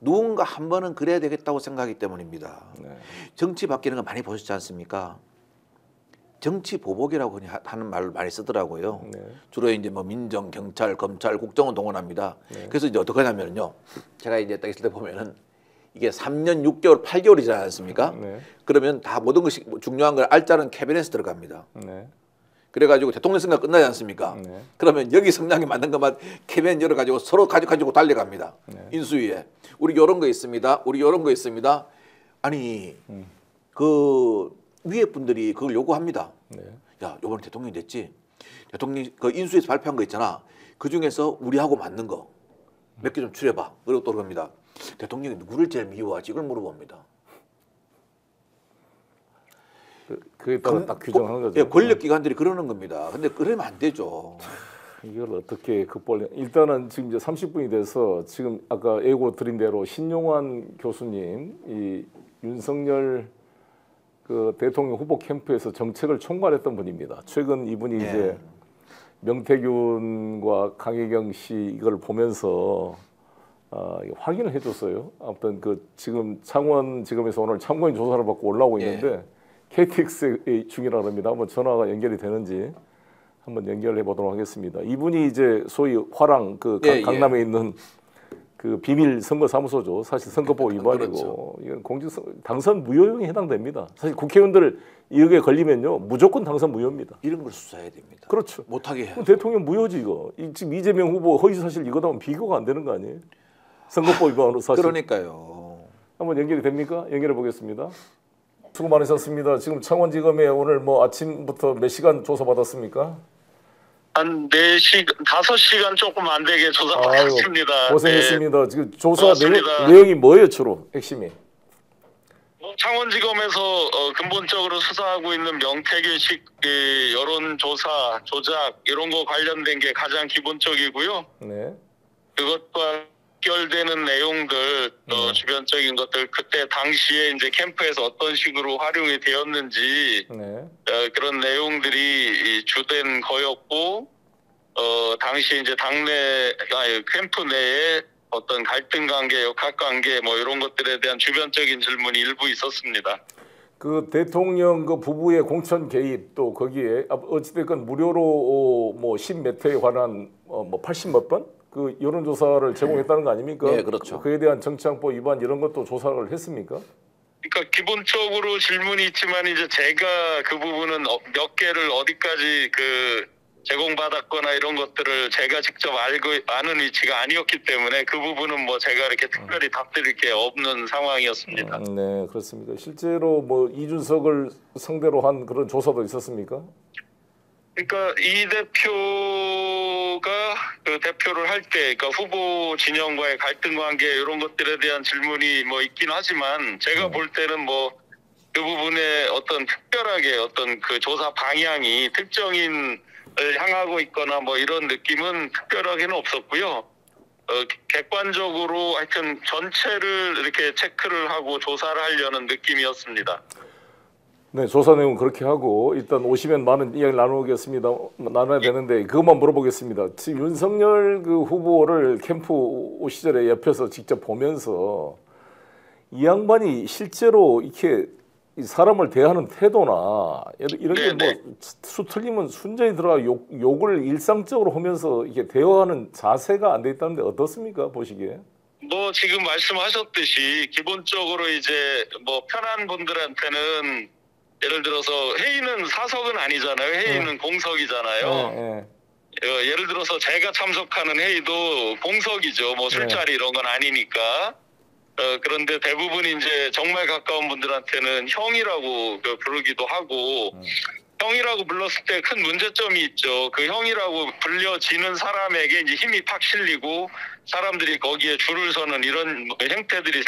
누군가 한 번은 그래야 되겠다고 생각하기 때문입니다. 네. 정치 바뀌는 거 많이 보셨지 않습니까? 정치 보복이라고 하는 말을 많이 쓰더라고요. 네. 주로 이제 뭐 민정, 경찰, 검찰, 국정원 동원합니다. 네. 그래서 이제 어떻게 하냐면요. 제가 이제 딱 있을 때 보면은 이게 3년 6개월, 8개월이지 않습니까? 네. 그러면 다 모든 것이 중요한 걸 알짜는 캐비넷에 들어갑니다. 네. 그래가지고 대통령 선거 끝나지 않습니까? 네. 그러면 여기 성장이 맞는 것만 캐비넷 열어가지고 서로 가지고 달려갑니다. 네. 인수위에 우리 이런 거 있습니다. 우리 이런 거 있습니다. 아니 그 위에 분들이 그걸 요구합니다. 네. 야, 요번에 대통령이 됐지. 대통령 그 인수위에서 발표한 거 있잖아. 그 중에서 우리하고 맞는 거 몇 개 좀 추려봐. 그리고 또 그럽니다. 대통령이 누구를 제일 미워하지? 이걸 물어봅니다. 그에 따라 딱 규정하는 거죠. 예, 권력기관들이 그러는 겁니다. 근데 그러면 안 되죠. 이걸 어떻게 극복을? 일단은 지금 이제 30분이 돼서 지금 아까 예고 드린 대로 신용환 교수님, 이 윤석열 그 대통령 후보 캠프에서 정책을 총괄했던 분입니다. 최근 이분이 예. 이제 명태균과 강혜경 씨 이걸 보면서 확인을 해줬어요. 아무튼 그 지금 창원지검에서 오늘 참고인 조사를 받고 올라오고 있는데 KTX 중이라 합니다. 한번 전화가 연결이 되는지 한번 연결해 보도록 하겠습니다. 이분이 이제 소위 화랑 그 강남에 있는 그 비밀 선거 사무소죠. 사실 선거법 위반이고 그렇죠. 이건 공직선 당선 무효형에 해당됩니다. 사실 국회의원들 이게 걸리면요 무조건 당선 무효입니다. 이런 걸 수사해야 됩니다. 그렇죠. 못하게 해야 대통령 무효지 이거. 지금 이재명 후보 허위 사실 이거다 보면 비교가 안 되는 거 아니에요? 선거법 위반으로 사실. 그러니까요. 한번 연결이 됩니까? 연결해 보겠습니다. 수고 많으셨습니다. 지금 창원지검에 오늘 뭐 아침부터 몇 시간 조사 받았습니까? 한 4시간, 5시간 조금 안 되게 조사받았습니다. 고생했습니다. 네. 지금 조사 고맙습니다. 내용이 뭐예요, 주로 핵심이? 창원지검에서 근본적으로 수사하고 있는 명태균식 여론조사, 조작 이런 거 관련된 게 가장 기본적이고요. 네. 그것과 연결되는 내용들, 주변적인 것들, 그때 당시에 이제 캠프에서 어떤 식으로 활용이 되었는지 네. 그런 내용들이 주된 거였고, 당시 이제 캠프 내에 어떤 갈등 관계, 역학 관계 뭐 이런 것들에 대한 주변적인 질문이 일부 있었습니다. 그 대통령 그 부부의 공천 개입 또 거기에 어찌됐건 무료로 뭐 10몇 회에 관한 뭐 80몇 번 그 여론조사를 제공했다는 거 아닙니까? 네, 그렇죠. 그에 대한 정치항법 위반 이런 것도 조사를 했습니까? 그러니까 기본적으로 질문이 있지만 이제 제가 그 부분은 몇 개를 어디까지 그 제공받았거나 이런 것들을 제가 직접 아는 위치가 아니었기 때문에 그 부분은 뭐 제가 이렇게 특별히 답드릴 게 없는 상황이었습니다. 네, 그렇습니까? 실제로 뭐 이준석을 상대로 한 그런 조사도 있었습니까? 그러니까 이 대표가 그 대표를 할 때, 그러니까 후보 진영과의 갈등 관계 이런 것들에 대한 질문이 뭐 있긴 하지만 제가 볼 때는 뭐 그 부분에 어떤 특별하게 어떤 그 조사 방향이 특정인을 향하고 있거나 뭐 이런 느낌은 특별하게는 없었고요. 객관적으로 하여튼 전체를 이렇게 체크를 하고 조사를 하려는 느낌이었습니다. 네, 조사 내용 그렇게 하고 일단 오시면 많은 이야기 나눠야 되는데 그것만 물어보겠습니다. 지금 윤석열 그 후보를 캠프 시절에 옆에서 직접 보면서 이 양반이 실제로 이렇게 이 사람을 대하는 태도나 이런 게 네네. 뭐 수틀리면 순전히 들어가 욕을 일상적으로 하면서 이게 대화하는 자세가 안 돼 있다는데 어떻습니까 보시기에? 뭐 지금 말씀하셨듯이 기본적으로 이제 뭐 편한 분들한테는 예를 들어서 회의는 사석은 아니잖아요. 회의는 공석이잖아요. 예를 들어서 제가 참석하는 회의도 공석이죠. 뭐 술자리 이런 건 아니니까. 그런데 대부분 이제 정말 가까운 분들한테는 형이라고 부르기도 하고 형이라고 불렀을 때 큰 문제점이 있죠. 그 형이라고 불려지는 사람에게 이제 힘이 팍 실리고 사람들이 거기에 줄을 서는 이런 행태들이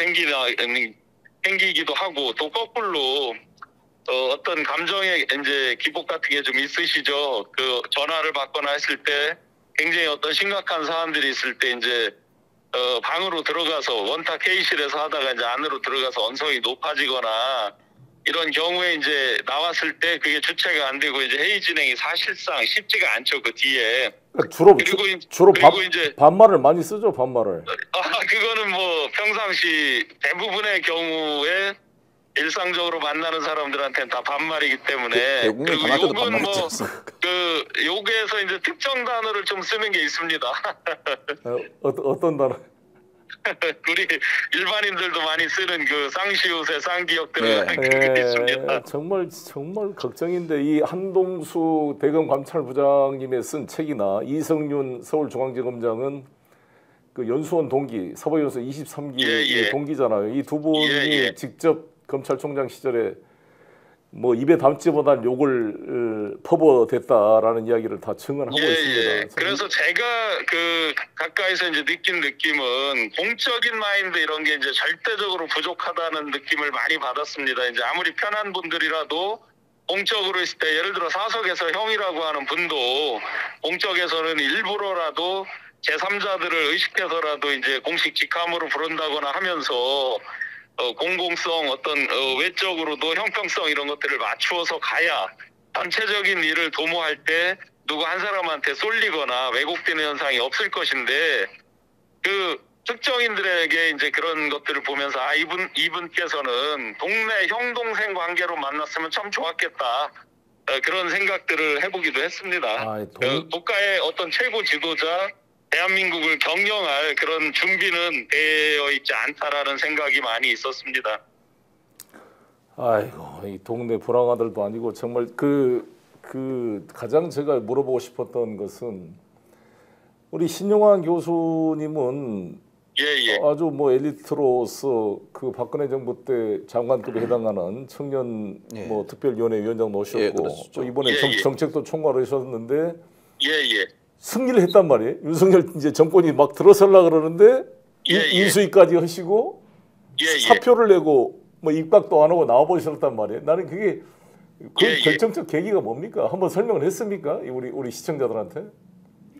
생기기도 하고 또 거꾸로 어떤 감정의 이제 기복 같은 게 좀 있으시죠. 그 전화를 받거나 했을 때 굉장히 어떤 심각한 사안들이 있을 때 이제 방으로 들어가서 원탁 회의실에서 하다가 이제 안으로 들어가서 언성이 높아지거나 이런 경우에 이제 나왔을 때 그게 주체가 안 되고 이제 회의 진행이 사실상 쉽지가 않죠. 그 뒤에. 주로 그리고 이제 반말을 많이 쓰죠, 반말을. 그거는 뭐 평상시 대부분의 경우에 일상적으로 만나는 사람들한테는 다 반말이기 때문에. 그리고 욕은 뭐 그 욕에서 이제 특정 단어를 좀 쓰는 게 있습니다. 어떤 단어? 우리 일반인들도 많이 쓰는 그 쌍시옷의 쌍기역들을 그런 게 있습니다. 정말 걱정인데 이 한동수 대검감찰부장님의 쓴 책이나 이성윤 서울중앙지검장은 그 연수원 동기 사법연수 23기 동기잖아요. 이 두 분이 직접 검찰총장 시절에 뭐 입에 담지보단 욕을 퍼부어댔다라는 이야기를 다 증언하고 있습니다. 그래서 제가 그 가까이서 이제 느낀 느낌은 공적인 마인드 이런 게 이제 절대적으로 부족하다는 느낌을 많이 받았습니다. 이제 아무리 편한 분들이라도 공적으로 있을 때 예를 들어 사석에서 형이라고 하는 분도 공적에서는 일부러라도 제3자들을 의식해서라도 이제 공식 직함으로 부른다거나 하면서 공공성 어떤 외적으로도 형평성 이런 것들을 맞추어서 가야 전체적인 일을 도모할 때 누구 한 사람한테 쏠리거나 왜곡되는 현상이 없을 것인데 그 특정인들에게 이제 그런 것들을 보면서 이분께서는 동네 형 동생 관계로 만났으면 참 좋았겠다 그런 생각들을 해보기도 했습니다. 국가의 어떤 최고 지도자 대한민국을 경영할 그런 준비는 되어 있지 않다라는 생각이 많이 있었습니다. 아이고 이 동네 불황아들도 아니고 정말 그 가장 제가 물어보고 싶었던 것은 우리 신용환 교수님은 아주 뭐 엘리트로서 그 박근혜 정부 때 장관급에 해당하는 청년 뭐 특별위원회 위원장 놓으셨고 또 이번에 정책도 총괄하셨는데 승리를 했단 말이에요. 윤석열 이제 정권이 막 들어서려 그러는데 인수위까지 하시고 사표를 내고 뭐 입각도 안 하고 나와버리셨단 말이에요. 나는 그게 결정적 계기가 뭡니까? 한번 설명을 했습니까? 우리 시청자들한테?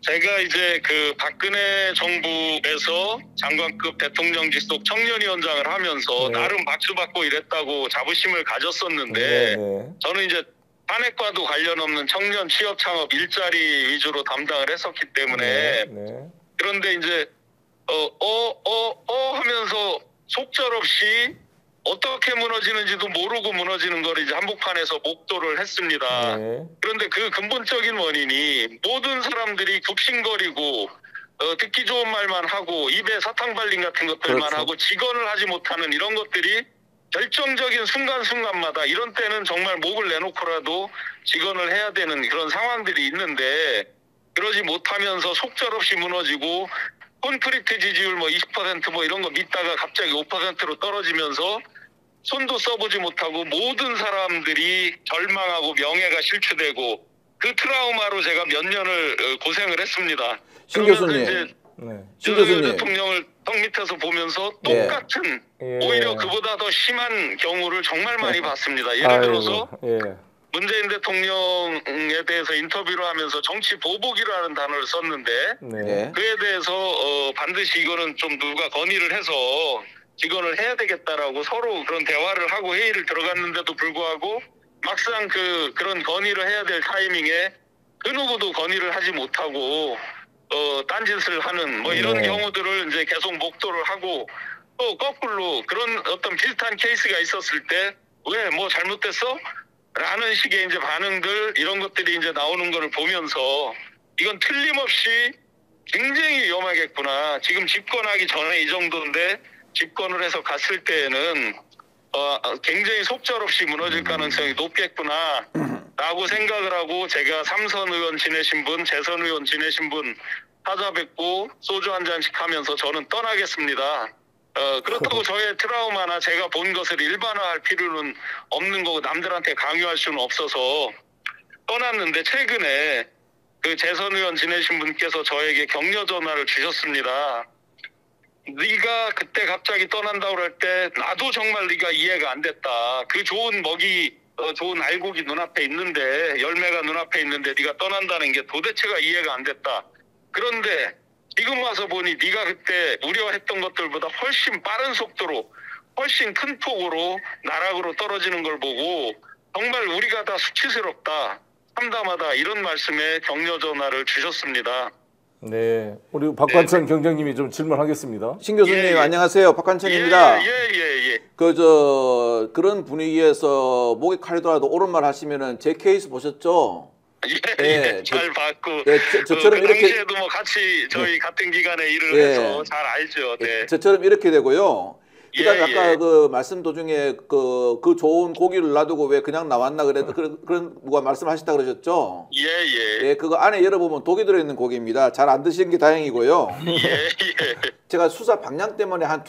제가 이제 그 박근혜 정부에서 장관급 대통령 직속 청년위원장을 하면서 나름 박수받고 이랬다고 자부심을 가졌었는데 저는 이제 탄핵과도 관련 없는 청년 취업 창업 일자리 위주로 담당을 했었기 때문에 그런데 이제 하면서 속절없이 어떻게 무너지는지도 모르고 무너지는 걸 이제 한복판에서 목도를 했습니다. 그런데 그 근본적인 원인이 모든 사람들이 굽신거리고 듣기 좋은 말만 하고 입에 사탕 발림 같은 것들만 하고 직언을 하지 못하는 이런 것들이 결정적인 순간순간마다 이런 때는 정말 목을 내놓고라도 직언을 해야 되는 그런 상황들이 있는데 그러지 못하면서 속절없이 무너지고 콘크리트 지지율 뭐 20% 뭐 이런 거 믿다가 갑자기 5%로 떨어지면서 손도 써보지 못하고 모든 사람들이 절망하고 명예가 실추되고 그 트라우마로 제가 몇 년을 고생을 했습니다. 신 교수님. 윤석열 대통령을 턱 밑에서 보면서 똑같은 오히려 그보다 더 심한 경우를 정말 많이 봤습니다. 예를 들어서 문재인 대통령에 대해서 인터뷰를 하면서 정치 보복이라는 단어를 썼는데 그에 대해서 반드시 이거는 좀 누가 건의를 해서 직언을 해야 되겠다라고 서로 그런 대화를 하고 회의를 들어갔는데도 불구하고 막상 그런 건의를 해야 될 타이밍에 그 누구도 건의를 하지 못하고 딴짓을 하는 뭐 이런 경우들을 이제 계속 목도를 하고 또 거꾸로 그런 어떤 비슷한 케이스가 있었을 때 왜 뭐 잘못됐어? 라는 식의 이제 반응들 이런 것들이 이제 나오는 거를 보면서 이건 틀림없이 굉장히 위험하겠구나. 지금 집권하기 전에 이 정도인데 집권을 해서 갔을 때에는 굉장히 속절없이 무너질 가능성이 높겠구나 라고 생각을 하고 제가 삼선 의원 지내신 분, 재선 의원 지내신 분 찾아뵙고 소주 한 잔씩 하면서 저는 떠나겠습니다. 그렇다고 저의 트라우마나 제가 본 것을 일반화할 필요는 없는 거고 남들한테 강요할 수는 없어서 떠났는데 최근에 그 재선 의원 지내신 분께서 저에게 격려 전화를 주셨습니다. 네가 그때 갑자기 떠난다고 그럴 때 나도 정말 네가 이해가 안 됐다. 그 좋은 먹이 좋은 알곡이 눈앞에 있는데 열매가 눈앞에 있는데 네가 떠난다는 게 도대체가 이해가 안 됐다. 그런데 지금 와서 보니 네가 그때 우려했던 것들보다 훨씬 빠른 속도로 훨씬 큰 폭으로 나락으로 떨어지는 걸 보고 정말 우리가 다 수치스럽다. 참담하다. 이런 말씀에 격려 전화를 주셨습니다. 네, 우리 박관천 경정님이 좀 질문하겠습니다. 신 교수님 안녕하세요. 박관천입니다. 예. 그런 분위기에서 목에 칼이 돌아도 옳은 말 하시면은 제 케이스 보셨죠? 예, 잘 봤고 저처럼 그 이렇게 당시에도 뭐 같이 저희 같은 기관에 일을 해서 잘 알죠. 네. 저처럼 이렇게 되고요. 그다음에 아까 예. 그 말씀 도중에 그 좋은 고기를 놔두고 왜 그냥 나왔나 그래도 그런 누가 말씀하셨다 그러셨죠? 예. 예, 그거 안에 열어보면 독이 들어있는 고기입니다. 잘 안 드시는 게 다행이고요. 예. 제가 수사 방향 때문에 한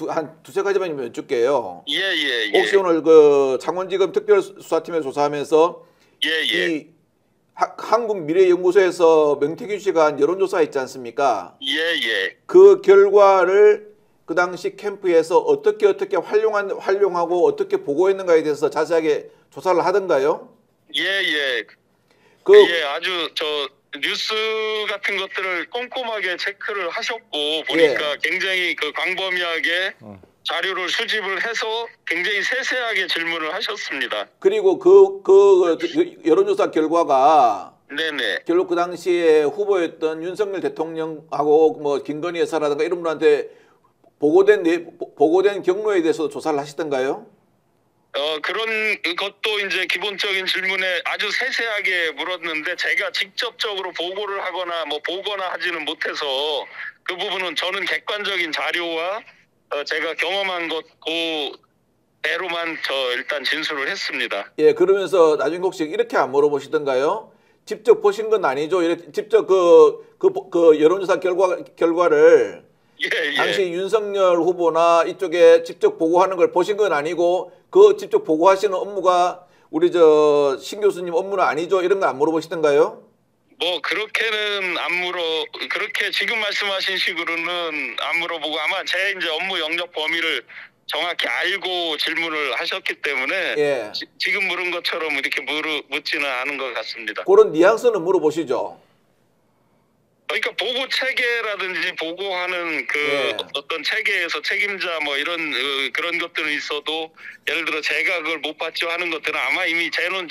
두세 가지만 여쭐게요. 예. 혹시 오늘 그 창원지검 특별수사팀에 조사하면서 예. 이 한국미래연구소에서 명태균 씨가 한 여론조사 있지 않습니까? 예. 그 결과를 그 당시 캠프에서 어떻게 활용하고 어떻게 보고했는가에 대해서 자세하게 조사를 하던가요? 예. 아주 저 뉴스 같은 것들을 꼼꼼하게 체크를 하셨고 보니까 굉장히 그 광범위하게 자료를 수집을 해서 굉장히 세세하게 질문을 하셨습니다. 그리고 그 여론조사 결과가 네네. 결국 그 당시에 후보였던 윤석열 대통령하고 뭐 김건희 여사라든가 이런 분한테 보고된 경로에 대해서도 조사를 하시던가요? 그런 것도 이제 기본적인 질문에 아주 세세하게 물었는데 제가 직접적으로 보고를 하거나 뭐 보거나 하지는 못해서 그 부분은 저는 객관적인 자료와 제가 경험한 것 그대로만 일단 진술을 했습니다. 예, 그러면서 나중에 혹시 이렇게 안 물어보시던가요? 직접 보신 건 아니죠? 이렇게 직접 그 여론조사 결과를 예. 당시 윤석열 후보나 이쪽에 직접 보고하는 걸 보신 건 아니고 그 직접 보고하시는 업무가 우리 신 교수님 업무는 아니죠? 이런 거 안 물어보시던가요? 뭐 그렇게는 그렇게 지금 말씀하신 식으로는 안 물어보고 아마 제 이제 업무 영역 범위를 정확히 알고 질문을 하셨기 때문에 지금 물은 것처럼 이렇게 묻지는 않은 것 같습니다. 그런 뉘앙스는 물어보시죠? 그러니까 보고 체계라든지 보고하는 어떤 체계에서 책임자 뭐 이런 그런 것들은 있어도 예를 들어 제가 그걸 못 봤죠 하는 것들은 아마 이미 저는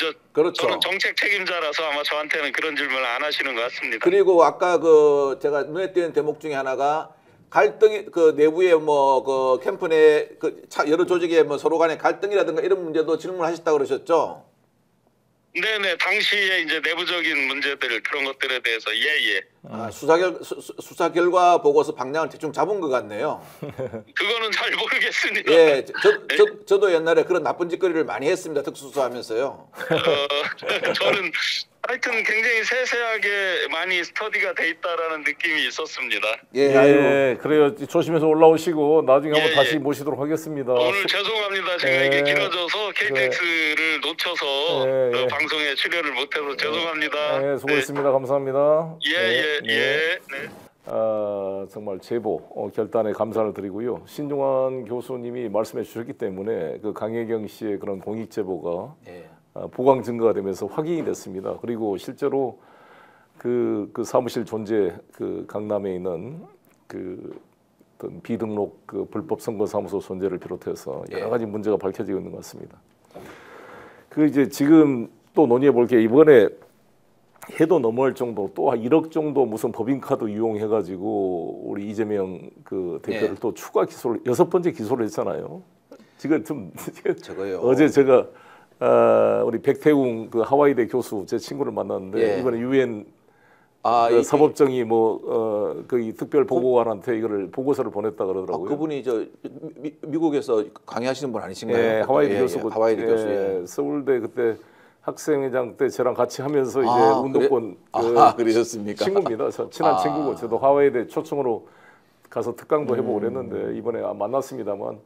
정책 책임자라서 아마 저한테는 그런 질문을 안 하시는 것 같습니다. 그리고 아까 제가 눈에 띄는 대목 중에 하나가 갈등이 내부에 뭐 캠프 내 여러 조직의 뭐 서로 간의 갈등이라든가 이런 문제도 질문하셨다고 그러셨죠? 네네, 당시에 이제 내부적인 문제들 그런 것들에 대해서 수사 결과 보고서 방향을 대충 잡은 것 같네요. 그거는 잘 모르겠습니다. 예, 저도 옛날에 그런 나쁜 짓거리를 많이 했습니다. 특수수사하면서요. 저는 하여튼 굉장히 세세하게 많이 스터디가 돼 있다라는 느낌이 있었습니다. 그래요. 조심해서 올라오시고 나중에 한번 다시 모시도록 하겠습니다. 오늘 죄송합니다. 제가 이게 길어져서 KTX를 놓쳐서 방송에 출연을 못해서 죄송합니다. 수고했습니다. 감사합니다. 네. 정말 제보 결단에 감사를 드리고요. 신중환 교수님이 말씀해 주셨기 때문에 그 강혜경 씨의 그런 공익 제보가 보강 증거가 되면서 확인이 됐습니다. 그리고 실제로 그 사무실 존재 강남에 있는 어떤 비등록 불법 선거사무소 존재를 비롯해서 여러 가지 문제가 밝혀지고 있는 것 같습니다. 이제 지금 또 논의해 볼 게 이번에 해도 넘어갈 정도 또 1억 정도 무슨 법인카드 이용해가지고 우리 이재명 대표를 또 추가 기소를 6번째 기소를 했잖아요. 지금 좀 저거요. 어제 제가 우리 백태웅 그 하와이대 교수 제 친구를 만났는데 예. 이번에 유엔 이 사법정의 그 특별 보고관한테 이거를 보고서를 보냈다 그러더라고요. 그분이 저 미국에서 강의하시는 분 아니신가요? 예, 하와이대 예, 교수. 예, 하와이대 교수. 예, 서울대 그때 학생회장 때 저랑 같이 하면서 이제 아, 운동권 그러셨습니까? 친구입니다. 친한 친구고 저도 하와이대 초청으로 가서 특강도 해보고 그랬는데 이번에 만났습니다만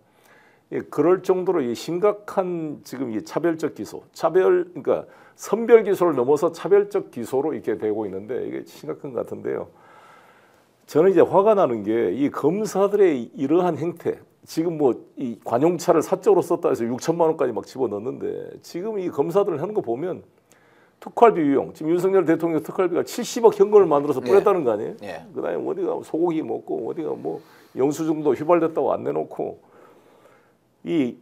예, 그럴 정도로 이 심각한 지금 이 차별적 기소, 그러니까 선별 기소를 넘어서 차별적 기소로 이렇게 되고 있는데 이게 심각한 것 같은데요. 저는 이제 화가 나는 게 이 검사들의 이러한 행태, 지금 뭐 이 관용차를 사적으로 썼다 해서 6천만 원까지 막 집어넣는데 지금 이 검사들 하는 거 보면 특활비 유용, 지금 윤석열 대통령 특활비가 70억 현금을 만들어서 뿌렸다는 거 아니에요? 예. 그다음에 어디가 소고기 먹고 어디가 뭐 영수증도 휘발됐다고 안 내놓고 이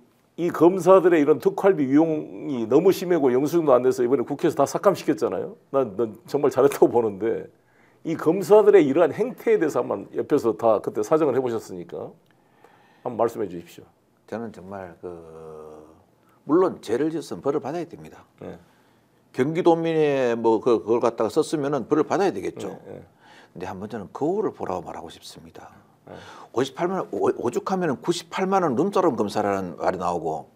검사들의 이런 특활비 유용이 너무 심하고 영수증도 안 돼서 이번에 국회에서 다 삭감시켰잖아요. 난 정말 잘했다고 보는데 이 검사들의 이러한 행태에 대해서 한번 옆에서 다 그때 사정을 해보셨으니까 한번 말씀해 주십시오. 저는 정말 물론 죄를 지었으면 벌을 받아야 됩니다. 네. 경기도민의 뭐 그걸 갖다가 썼으면은 벌을 받아야 되겠죠. 네. 근데 한번 저는 거울을 보라고 말하고 싶습니다. 58만 오죽하면은 98만 원 룸사롱 검사라는 말이 나오고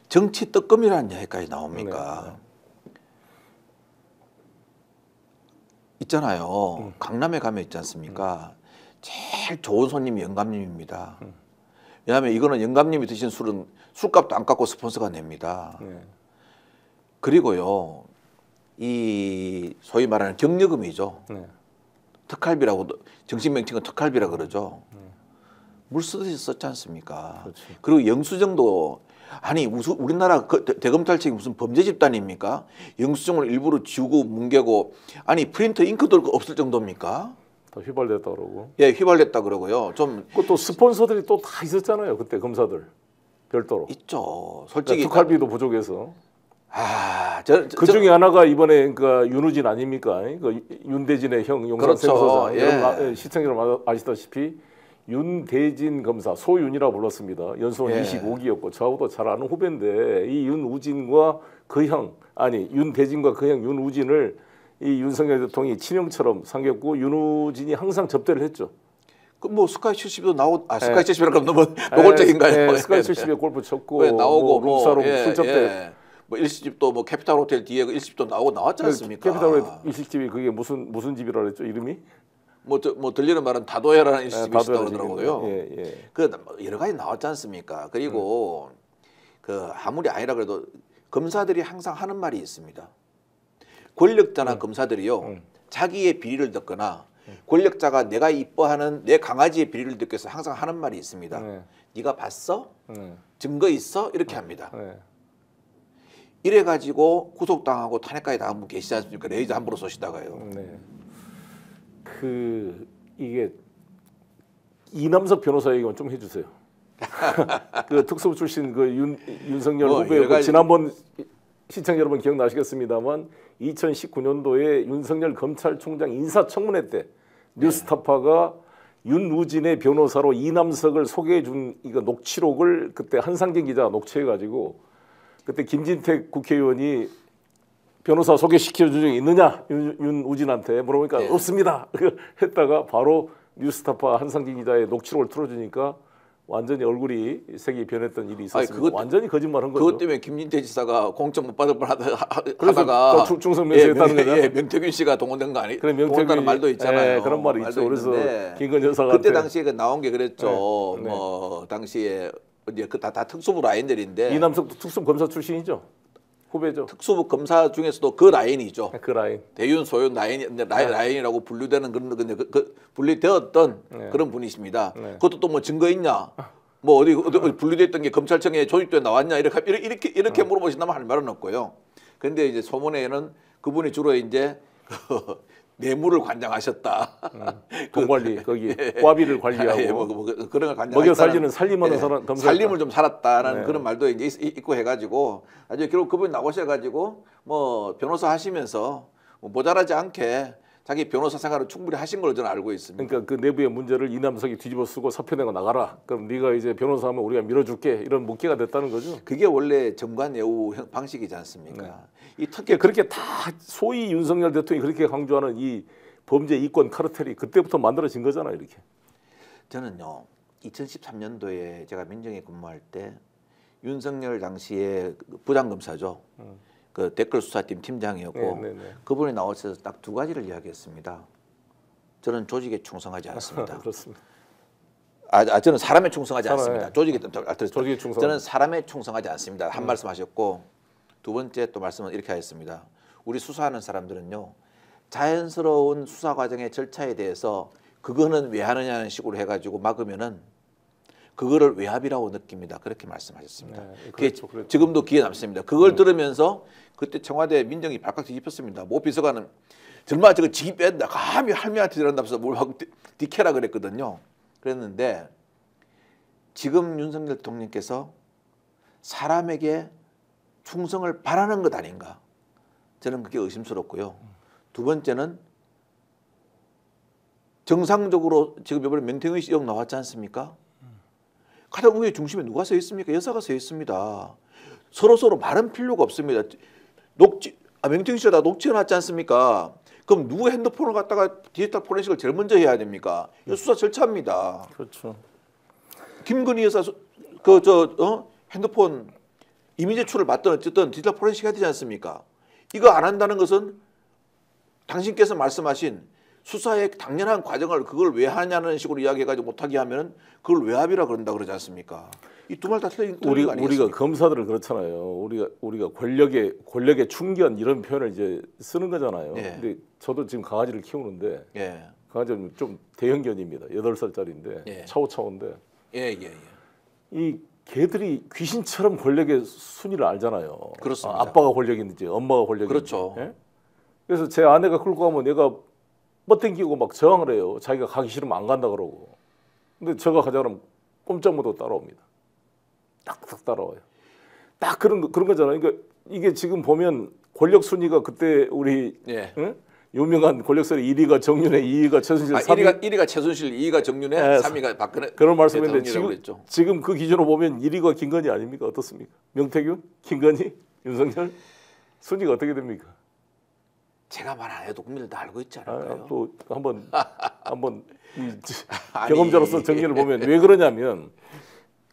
정치 떡금이라는 이야기까지 나옵니까? 있잖아요. 강남에 가면 있지 않습니까? 제일 좋은 손님이 영감님입니다. 왜냐하면 이거는 영감님이 드신 술은 술값도 안 깎고 스폰서가 냅니다. 그리고요, 이 소위 말하는 격려금이죠. 특활비라고 정식 명칭은 특활비라 그러죠. 물 쓰듯이 썼지 않습니까? 그렇죠. 그리고 영수증도 아니 우리나라 대검찰청이 무슨 범죄 집단입니까? 영수증을 일부러 지우고 뭉개고 아니 프린터 잉크도 없을 정도입니까? 다 휘발됐다 그러고. 예, 휘발됐다 그러고요. 좀 그것도 스폰서들이 또 다 있었잖아요. 그때 검사들 별도로. 있죠. 솔직히 그러니까 특활비도 부족해서. 그 중에 하나가 이번에 그러니까 윤우진 아닙니까? 그 윤대진의 형 용산생소장. 그렇죠. 여러분 시청자 여러분 아시다시피 윤대진 검사 소윤이라고 불렀습니다. 연수원 25기였고 저하고도 잘 아는 후배인데 이 윤우진과 그 형 윤대진과 그 형 윤우진을 이 윤석열 대통령이 친형처럼 삼겼고 윤우진이 항상 접대를 했죠. 그 뭐 스카이 70도 나오 스카이 70이라고 너무 노골적인가요? 스카이 70에 골프 쳤고 나오고 뭐 룸사롱 술 접대. 뭐 일식집도 뭐 캐피탈 호텔 뒤에 그 일식집도 나오고 나왔지 않습니까? 캐피탈 일식집이 그게 무슨 집이라 그랬죠 이름이? 뭐 들리는 말은 다도야라는 일식집이 있다고 그러더라고요. 그 여러 가지 나왔지 않습니까? 그리고 그 아무리 아니라 그래도 검사들이 항상 하는 말이 있습니다. 권력자나 검사들이요 자기의 비리를 듣거나 권력자가 내가 이뻐하는 내 강아지의 비리를 듣기 위해서 항상 하는 말이 있습니다. 네가 봤어? 증거 있어? 이렇게 합니다. 이래가지고 구속당하고 탄핵까지 당한 분 계시지 않습니까? 레이저 함부로 쏘시다가요. 이게 이남석 변호사 얘기만 좀 해주세요. 그 특수부 출신 그 윤석열 후배 지난번 시청자 여러분 기억나시겠습니다만 2019년도에 윤석열 검찰총장 인사청문회 때 뉴스타파가 윤우진의 변호사로 이남석을 소개해 준 이거 녹취록을 그때 한상진 기자가 녹취해 가지고 그때 김진택 국회의원이 변호사 소개시켜 준 적이 있느냐 윤우진한테 물어보니까 없습니다 했다가 바로 뉴스타파 한상진 기자의 녹취록을 틀어주니까 완전히 얼굴이 색이 변했던 일이 있었습니다. 완전히 거짓말한 거죠. 그것 때문에 김진태 지사가 공천 못 받을 뻔하다가 중성 면세했다는 거죠. 명태균 씨가 동원된 거 아니? 그래, 동원다는 말도 있잖아요. 그런 말이 있죠. 그래서 김건 여사가 그때 당시에 나온 게 그랬죠. 뭐 당시에 이제 다 특수부 라인들인데 이남석도 특수부 검사 출신이죠. 후배죠. 특수부 검사 중에서도 그 라인이죠. 그 라인. 대윤 소윤 라인이라고 분류되는 그런 분류되었던 그런 분이십니다. 그것도 또 뭐 증거 있냐? 뭐 어디 분류됐던 게 검찰청에 조직돼 나왔냐? 이렇게 물어보신다면 할 말은 없고요. 그런데 이제 소문에는 그분이 주로 이제 뇌물을 관장하셨다. 돈 관리 거기 과비를 관리하고 그런 걸 관장. 먹여 살리는 살림하는 사람 검사. 살림을 좀 살았다는 그런 말도 이제 있고 해가지고 아주 결국 그분이 나오셔가지고 뭐 변호사 하시면서 뭐 모자라지 않게 자기 변호사 생활을 충분히 하신 걸로 저는 알고 있습니다. 그러니까 그 내부의 문제를 이남석이 뒤집어 쓰고 사표 내고 나가라. 그럼 네가 이제 변호사하면 우리가 밀어줄게. 이런 묵기가 됐다는 거죠. 그게 원래 정관예우 방식이지 않습니까? 네. 이 특히 그렇게 다 소위 윤석열 대통령이 그렇게 강조하는 이 범죄 이권 카르텔이 그때부터 만들어진 거잖아요. 이렇게. 저는요 2013년도에 제가 민정에 근무할 때 윤석열 당시에 부장검사죠. 그 댓글 수사팀 팀장이었고 그분이 나오셔서 딱 두 가지를 이야기했습니다. 저는 조직에 충성하지 않습니다. 그렇습니다. 저는 사람에 충성하지 않습니다. 조직에 충성. 저는 사람에 충성하지 않습니다. 한 말씀하셨고 두 번째 또 말씀은 이렇게 하셨습니다. 우리 수사하는 사람들은요 자연스러운 수사 과정의 절차에 대해서 그거는 왜 하느냐는 식으로 해가지고 막으면은 그거를 외압이라고 느낍니다. 그렇게 말씀하셨습니다. 네, 그게 그렇죠. 지금도 기억에 남습니다. 그걸 들으면서 그때 청와대 민정이 발칵 뒤집혔습니다. 모 비서관은 정말 저거 지 뺀다. 감히 할매한테 저런다면서 뭘 하고 디케라 그랬거든요. 그랬는데 지금 윤석열 대통령께서 사람에게 충성을 바라는 것 아닌가. 저는 그게 의심스럽고요. 두 번째는 정상적으로 지금 이번에 명태균 씨 역 나왔지 않습니까? 가장 의회 중심에 누가 서 있습니까? 여사가 서 있습니다. 서로 말은 필요가 없습니다. 명태균 씨가 다 녹취해놨지 않습니까? 그럼 누구 핸드폰을 갖다가 디지털 포렌식을 제일 먼저 해야 됩니까? 이거 수사 절차입니다. 그렇죠. 김건희 여사 핸드폰 이미 제출을 받든 어쨌든 디지털 포렌식 해야 되지 않습니까? 이거 안 한다는 것은 당신께서 말씀하신 수사의 당연한 과정을 그걸 왜 하냐는 식으로 이야기해가지고 못하게 하면 그걸 외압이라 그런다 그러지 않습니까? 이 두 말 다 틀린 거 아니겠습니까? 우리가 검사들을 그렇잖아요. 우리가 권력의 충견 이런 표현을 이제 쓰는 거잖아요. 예. 근데 저도 지금 강아지를 키우는데 예. 강아지는 좀 대형견입니다. 8살짜리인데 예. 차오차오인데 예. 이 개들이 귀신처럼 권력의 순위를 알잖아요. 그렇습니다. 아빠가 권력인지 엄마가 권력인지. 그렇죠. 예? 그래서 제 아내가 끌고 가면 얘가 뻗땡기고 막 저항을 해요. 자기가 가기 싫으면 안 간다 그러고. 근데 제가 가자 그러면 꼼짝 못하고 따라옵니다. 딱딱 따라와요. 딱 그런 거잖아요. 그러니까 이게 지금 보면 권력 순위가 그때 우리 예. 응? 유명한 권력설의 1위가 정윤회, 2위가 최순실, 3위 1위가 최순실, 2위가 정윤회, 예, 3위가 박근혜. 그런 말씀인데 대통령이라고 지금 그 기준으로 보면 1위가 김건희 아닙니까? 어떻습니까? 명태균, 김건희, 윤석열 순위가 어떻게 됩니까? 제가 말 안 해도 국민들 다 알고 있지 않을까요? 또 한번 경험자로서 정리를 보면 왜 그러냐면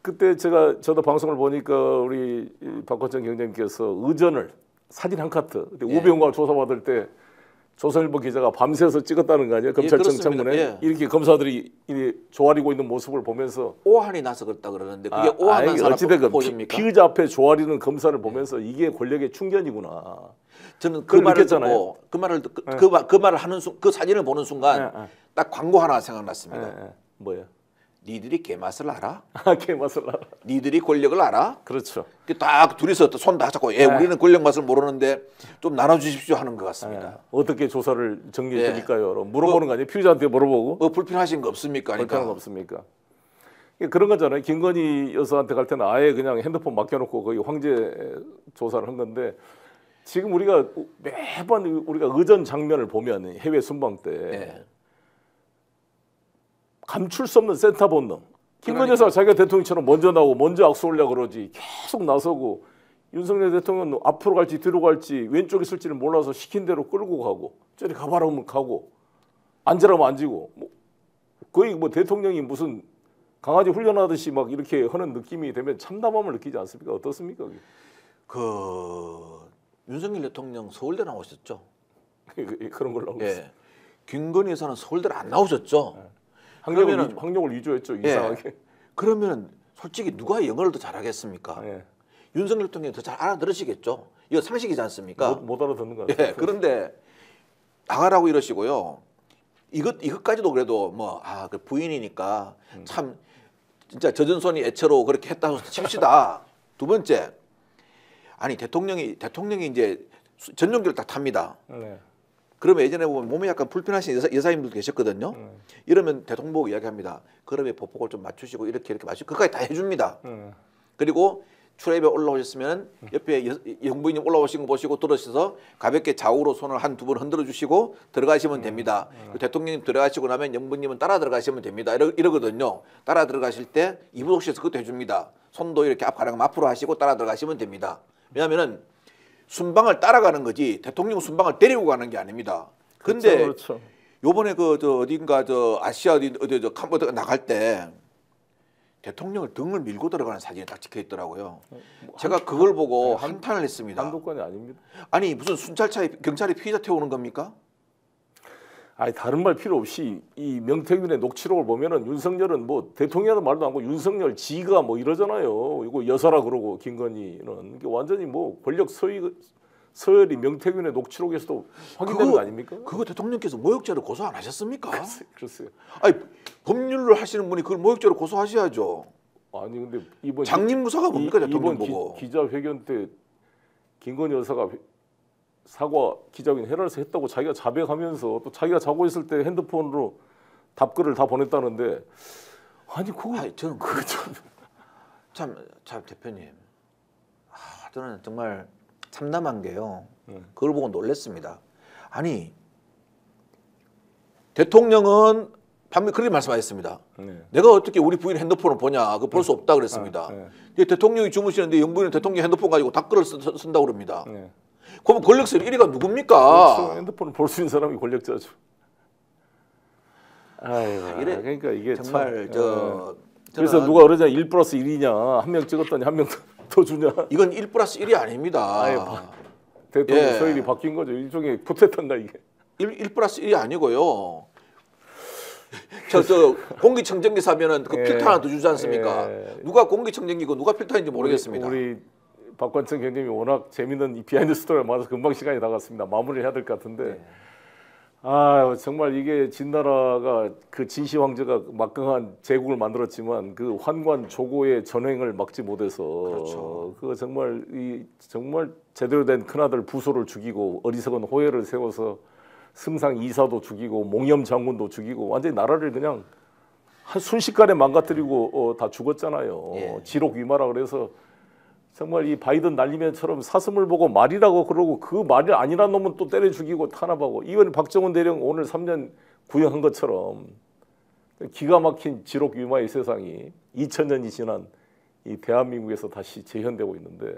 그때 저도 방송을 보니까 우리 박원천 경장님께서 의전을 사진 한 카트 그때 우병우가 조사받을 때 조선일보 기자가 밤새서 찍었다는 거 아니에요? 검찰청 청문회 이렇게 검사들이 조아리고 있는 모습을 보면서 오한이 나서 그랬다 그러는데 그게 오한한 사람 보십니까? 피의자 앞에 조아리는 검사를 보면서 이게 권력의 충견이구나. 저는 그 말을 듣고 그 말을 하는 그 사진을 보는 순간 딱 광고 하나 생각났습니다. 뭐야? 니들이 개맛을 알아? 개맛을 알아. 니들이 권력을 알아? 그렇죠. 딱 둘이서 손 다 잡고 우리는 권력 맛을 모르는데 좀 나눠주십시오 하는 것 같습니다. 어떻게 조사를 정리해 드릴까요? 물어보는 거 아니에요? 피의자한테 물어보고. 뭐 불편하신 거 없습니까? 불편한 거 없습니까? 그런 거잖아요. 김건희 여사한테 갈 때는 아예 그냥 핸드폰 맡겨놓고 거의 황제 조사를 한 건데 지금 우리가 매번 우리가 의전 장면을 보면 해외 순방 때 감출 수 없는 센터 본능. 김건희 여사가 자기가 대통령처럼 먼저 나오고 먼저 악수 올려고 그러지 계속 나서고 윤석열 대통령은 앞으로 갈지 뒤로 갈지 왼쪽에 있을지는 몰라서 시킨 대로 끌고 가고 저리 가봐라 하면 가고 앉으라면 앉고 거의 뭐 대통령이 무슨 강아지 훈련하듯이 막 이렇게 하는 느낌이 되면 참담함을 느끼지 않습니까? 어떻습니까? 윤석열 대통령 서울대 나오셨죠? 그런 걸로 알고 있어요. 김건희 여사는 서울대를 안 나오셨죠? 학력을 위조했죠. 이상하게. 그러면 솔직히 누가 영어를 더 잘하겠습니까? 윤석열 대통령이 더 잘 알아들으시겠죠? 이거 상식이지 않습니까? 못 알아듣는 거 같아요. 그런데 나가라고 이러시고요. 이것까지도 그래도 그 부인이니까 참 진짜 젖은 손이 애처로 그렇게 했다고 칩시다. 두 번째, 아니 대통령이 이제 전용기를 딱 탑니다. 그러면 예전에 보면 몸이 약간 불편하신 여사님들도 계셨거든요. 이러면 대통령 보고 이야기합니다. 그러면 보폭을 좀 맞추시고 이렇게 맞추고 그까지 다 해줍니다. 그리고 트랩에 올라오셨으면 옆에 영부인님 올라오신 거 보시고 들어오셔서 가볍게 좌우로 손을 한두 번 흔들어 주시고 들어가시면 됩니다. 대통령님 들어가시고 나면 영부인님은 따라 들어가시면 됩니다. 이러거든요. 따라 들어가실 때 이부독실에서 그것도 해줍니다. 손도 이렇게 앞으로 하시고 따라 들어가시면 됩니다. 왜냐하면은 순방을 따라가는 거지 대통령 순방을 데리고 가는 게 아닙니다. 근데 그렇죠. 요번에 어딘가 아시아 어디 캄보디아 나갈 때 대통령을 등을 밀고 들어가는 사진이 딱 찍혀 있더라고요. 제가 그걸 보고 한탄을 했습니다. 한도권이 아닙니다. 아니 무슨 순찰차에 경찰이 피의자 태우는 겁니까? 아니 다른 말 필요 없이 이 명태균의 녹취록을 보면은 윤석열은 뭐 대통령이라는 말도 안 하고 윤석열 지가 뭐 이러잖아요. 이거 여사라 그러고 김건희는 이게 완전히 뭐 권력 서열이 명태균의 녹취록에서도 확인되는 거 아닙니까? 그거 대통령께서 모욕죄로 고소 안 하셨습니까? 글쎄요. 아니 법률을 하시는 분이 그걸 모욕죄로 고소하셔야죠. 아니 근데 이번 장님무사가 뭡니까 대통령 이번 보고 기자회견 때 김건희 여사가 사과 기자회견 헤라에서 했다고 자기가 자백하면서 또 자기가 자고 있을 때 핸드폰으로 답글을 다 보냈다는데 아니 그거 저는 참 대표님 저는 정말 참담한 게요. 그걸 보고 놀랐습니다. 아니 대통령은 방금 그렇게 말씀하셨습니다. 내가 어떻게 우리 부인 핸드폰을 보냐? 그거 볼 수 없다 그랬습니다. 대통령이 주무시는데 영부인은 대통령 핸드폰 가지고 답글을 쓴다고 그럽니다. 그러면 권력서 1위가 누굽니까? 그렇죠. 핸드폰을 볼 수 있는 사람이 권력자죠. 아이고, 그러니까 이게 정말 그래서 누가 그러냐 1+1이냐 한 명 찍었더니 한 명 더 주냐? 이건 1+1이 아닙니다. 대통령 서열이 바뀐 거죠. 일종의 쿠데타인가 이게. 1+1이 아니고요. 공기청정기 사면은 그 필터 하나 더 주지 않습니까? 누가 공기청정기고 누가 필터인지 모르겠습니다. 우리 박관천 경님이 워낙 재밌는 이 비하인드 스토리가 많아서 금방 시간이 나갔습니다. 마무리를 해야 될 것 같은데 정말 이게 진나라가 그 진시 황제가 막강한 제국을 만들었지만 그 환관 조고의 전횡을 막지 못해서 그렇죠. 그 정말 제대로 된 큰아들 부소를 죽이고 어리석은 호해를 세워서 승상 이사도 죽이고 몽염 장군도 죽이고 완전히 나라를 그냥 한 순식간에 망가뜨리고 다 죽었잖아요. 지록 위마라 그래서 정말 이 바이든 날리면처럼 사슴을 보고 말이라고 그러고 그 말이 아니란 놈은 또 때려 죽이고 탄압하고 이번 박정훈 대령 오늘 3년 구형한 것처럼 기가 막힌 지록 위마의 세상이 2000년이 지난 이 대한민국에서 다시 재현되고 있는데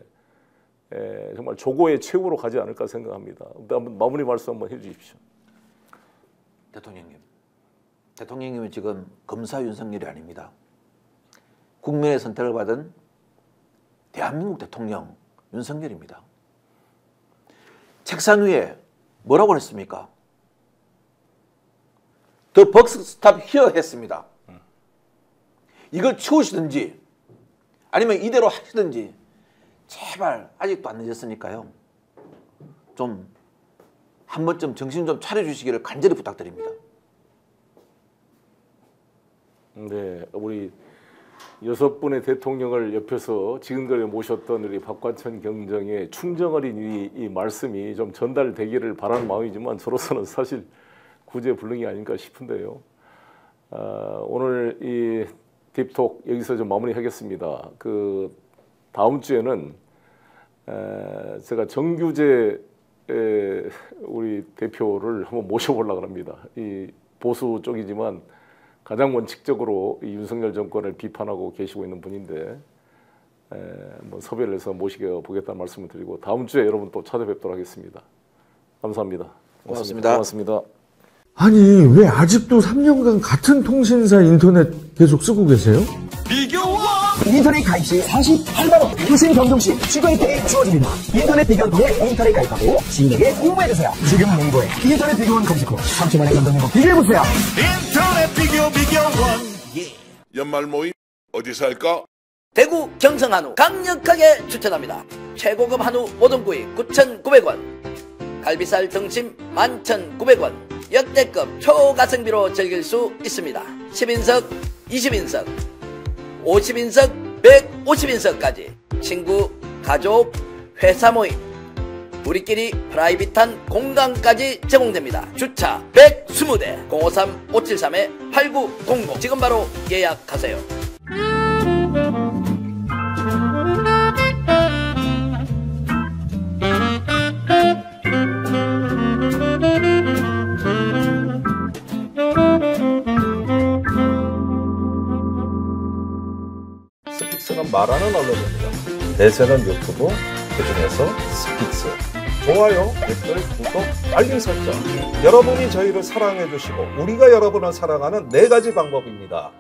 정말 조고의 최후로 가지 않을까 생각합니다. 한번 마무리 말씀 한번 해주십시오. 대통령님은 지금 검사 윤석열이 아닙니다. 국민의 선택을 받은 대한민국 대통령 윤석열입니다. 책상 위에 뭐라고 했습니까? The buck stop here 했습니다. 이걸 치우시든지 아니면 이대로 하시든지 제발 아직도 안 늦었으니까요. 좀 한 번쯤 정신 좀 차려주시기를 간절히 부탁드립니다. 네, 우리 6분의 대통령을 옆에서 지금까지 모셨던 우리 박관천 경정의 충정어린 이 말씀이 좀 전달되기를 바라는 마음이지만 저로서는 사실 구제불능이 아닐까 싶은데요. 오늘 이 딥톡 여기서 좀 마무리하겠습니다. 그 다음 주에는 제가 정규제 우리 대표를 한번 모셔보려고 합니다. 이 보수 쪽이지만 가장 원칙적으로 이 윤석열 정권을 비판하고 계시고 있는 분인데 뭐 섭외를 해서 모시게 보겠다는 말씀을 드리고 다음 주에 여러분 또 찾아뵙도록 하겠습니다. 감사합니다. 고맙습니다. 아니 왜 아직도 3년간 같은 통신사 인터넷 계속 쓰고 계세요? 인터넷 가입 시 48만원 유심 경종 시 추가이페이 주어집니다. 인터넷 비교원 통해 인터넷 가입하고 지인에게 공부해주세요. 지금 네이버에 인터넷 비교원 검색 후 30만원의 감동행복 비교해보세요. 인터넷 비교원. 연말 모임 어디서 할까? 대구 경성 한우 강력하게 추천합니다. 최고급 한우 모든 구이 9,900원, 갈비살 등심 11,900원, 역대급 초가성비로 즐길 수 있습니다. 10인석, 20인석, 50인석, 150인석까지 친구, 가족, 회사 모임, 우리끼리 프라이빗한 공간까지 제공됩니다. 주차 120대 053-573-8900 지금 바로 예약하세요. 말하는 언론입니다. 대세는 유튜브, 그중에서 스픽스. 좋아요, 댓글, 구독, 알림 설정. 여러분이 저희를 사랑해 주시고 우리가 여러분을 사랑하는 4가지 방법입니다.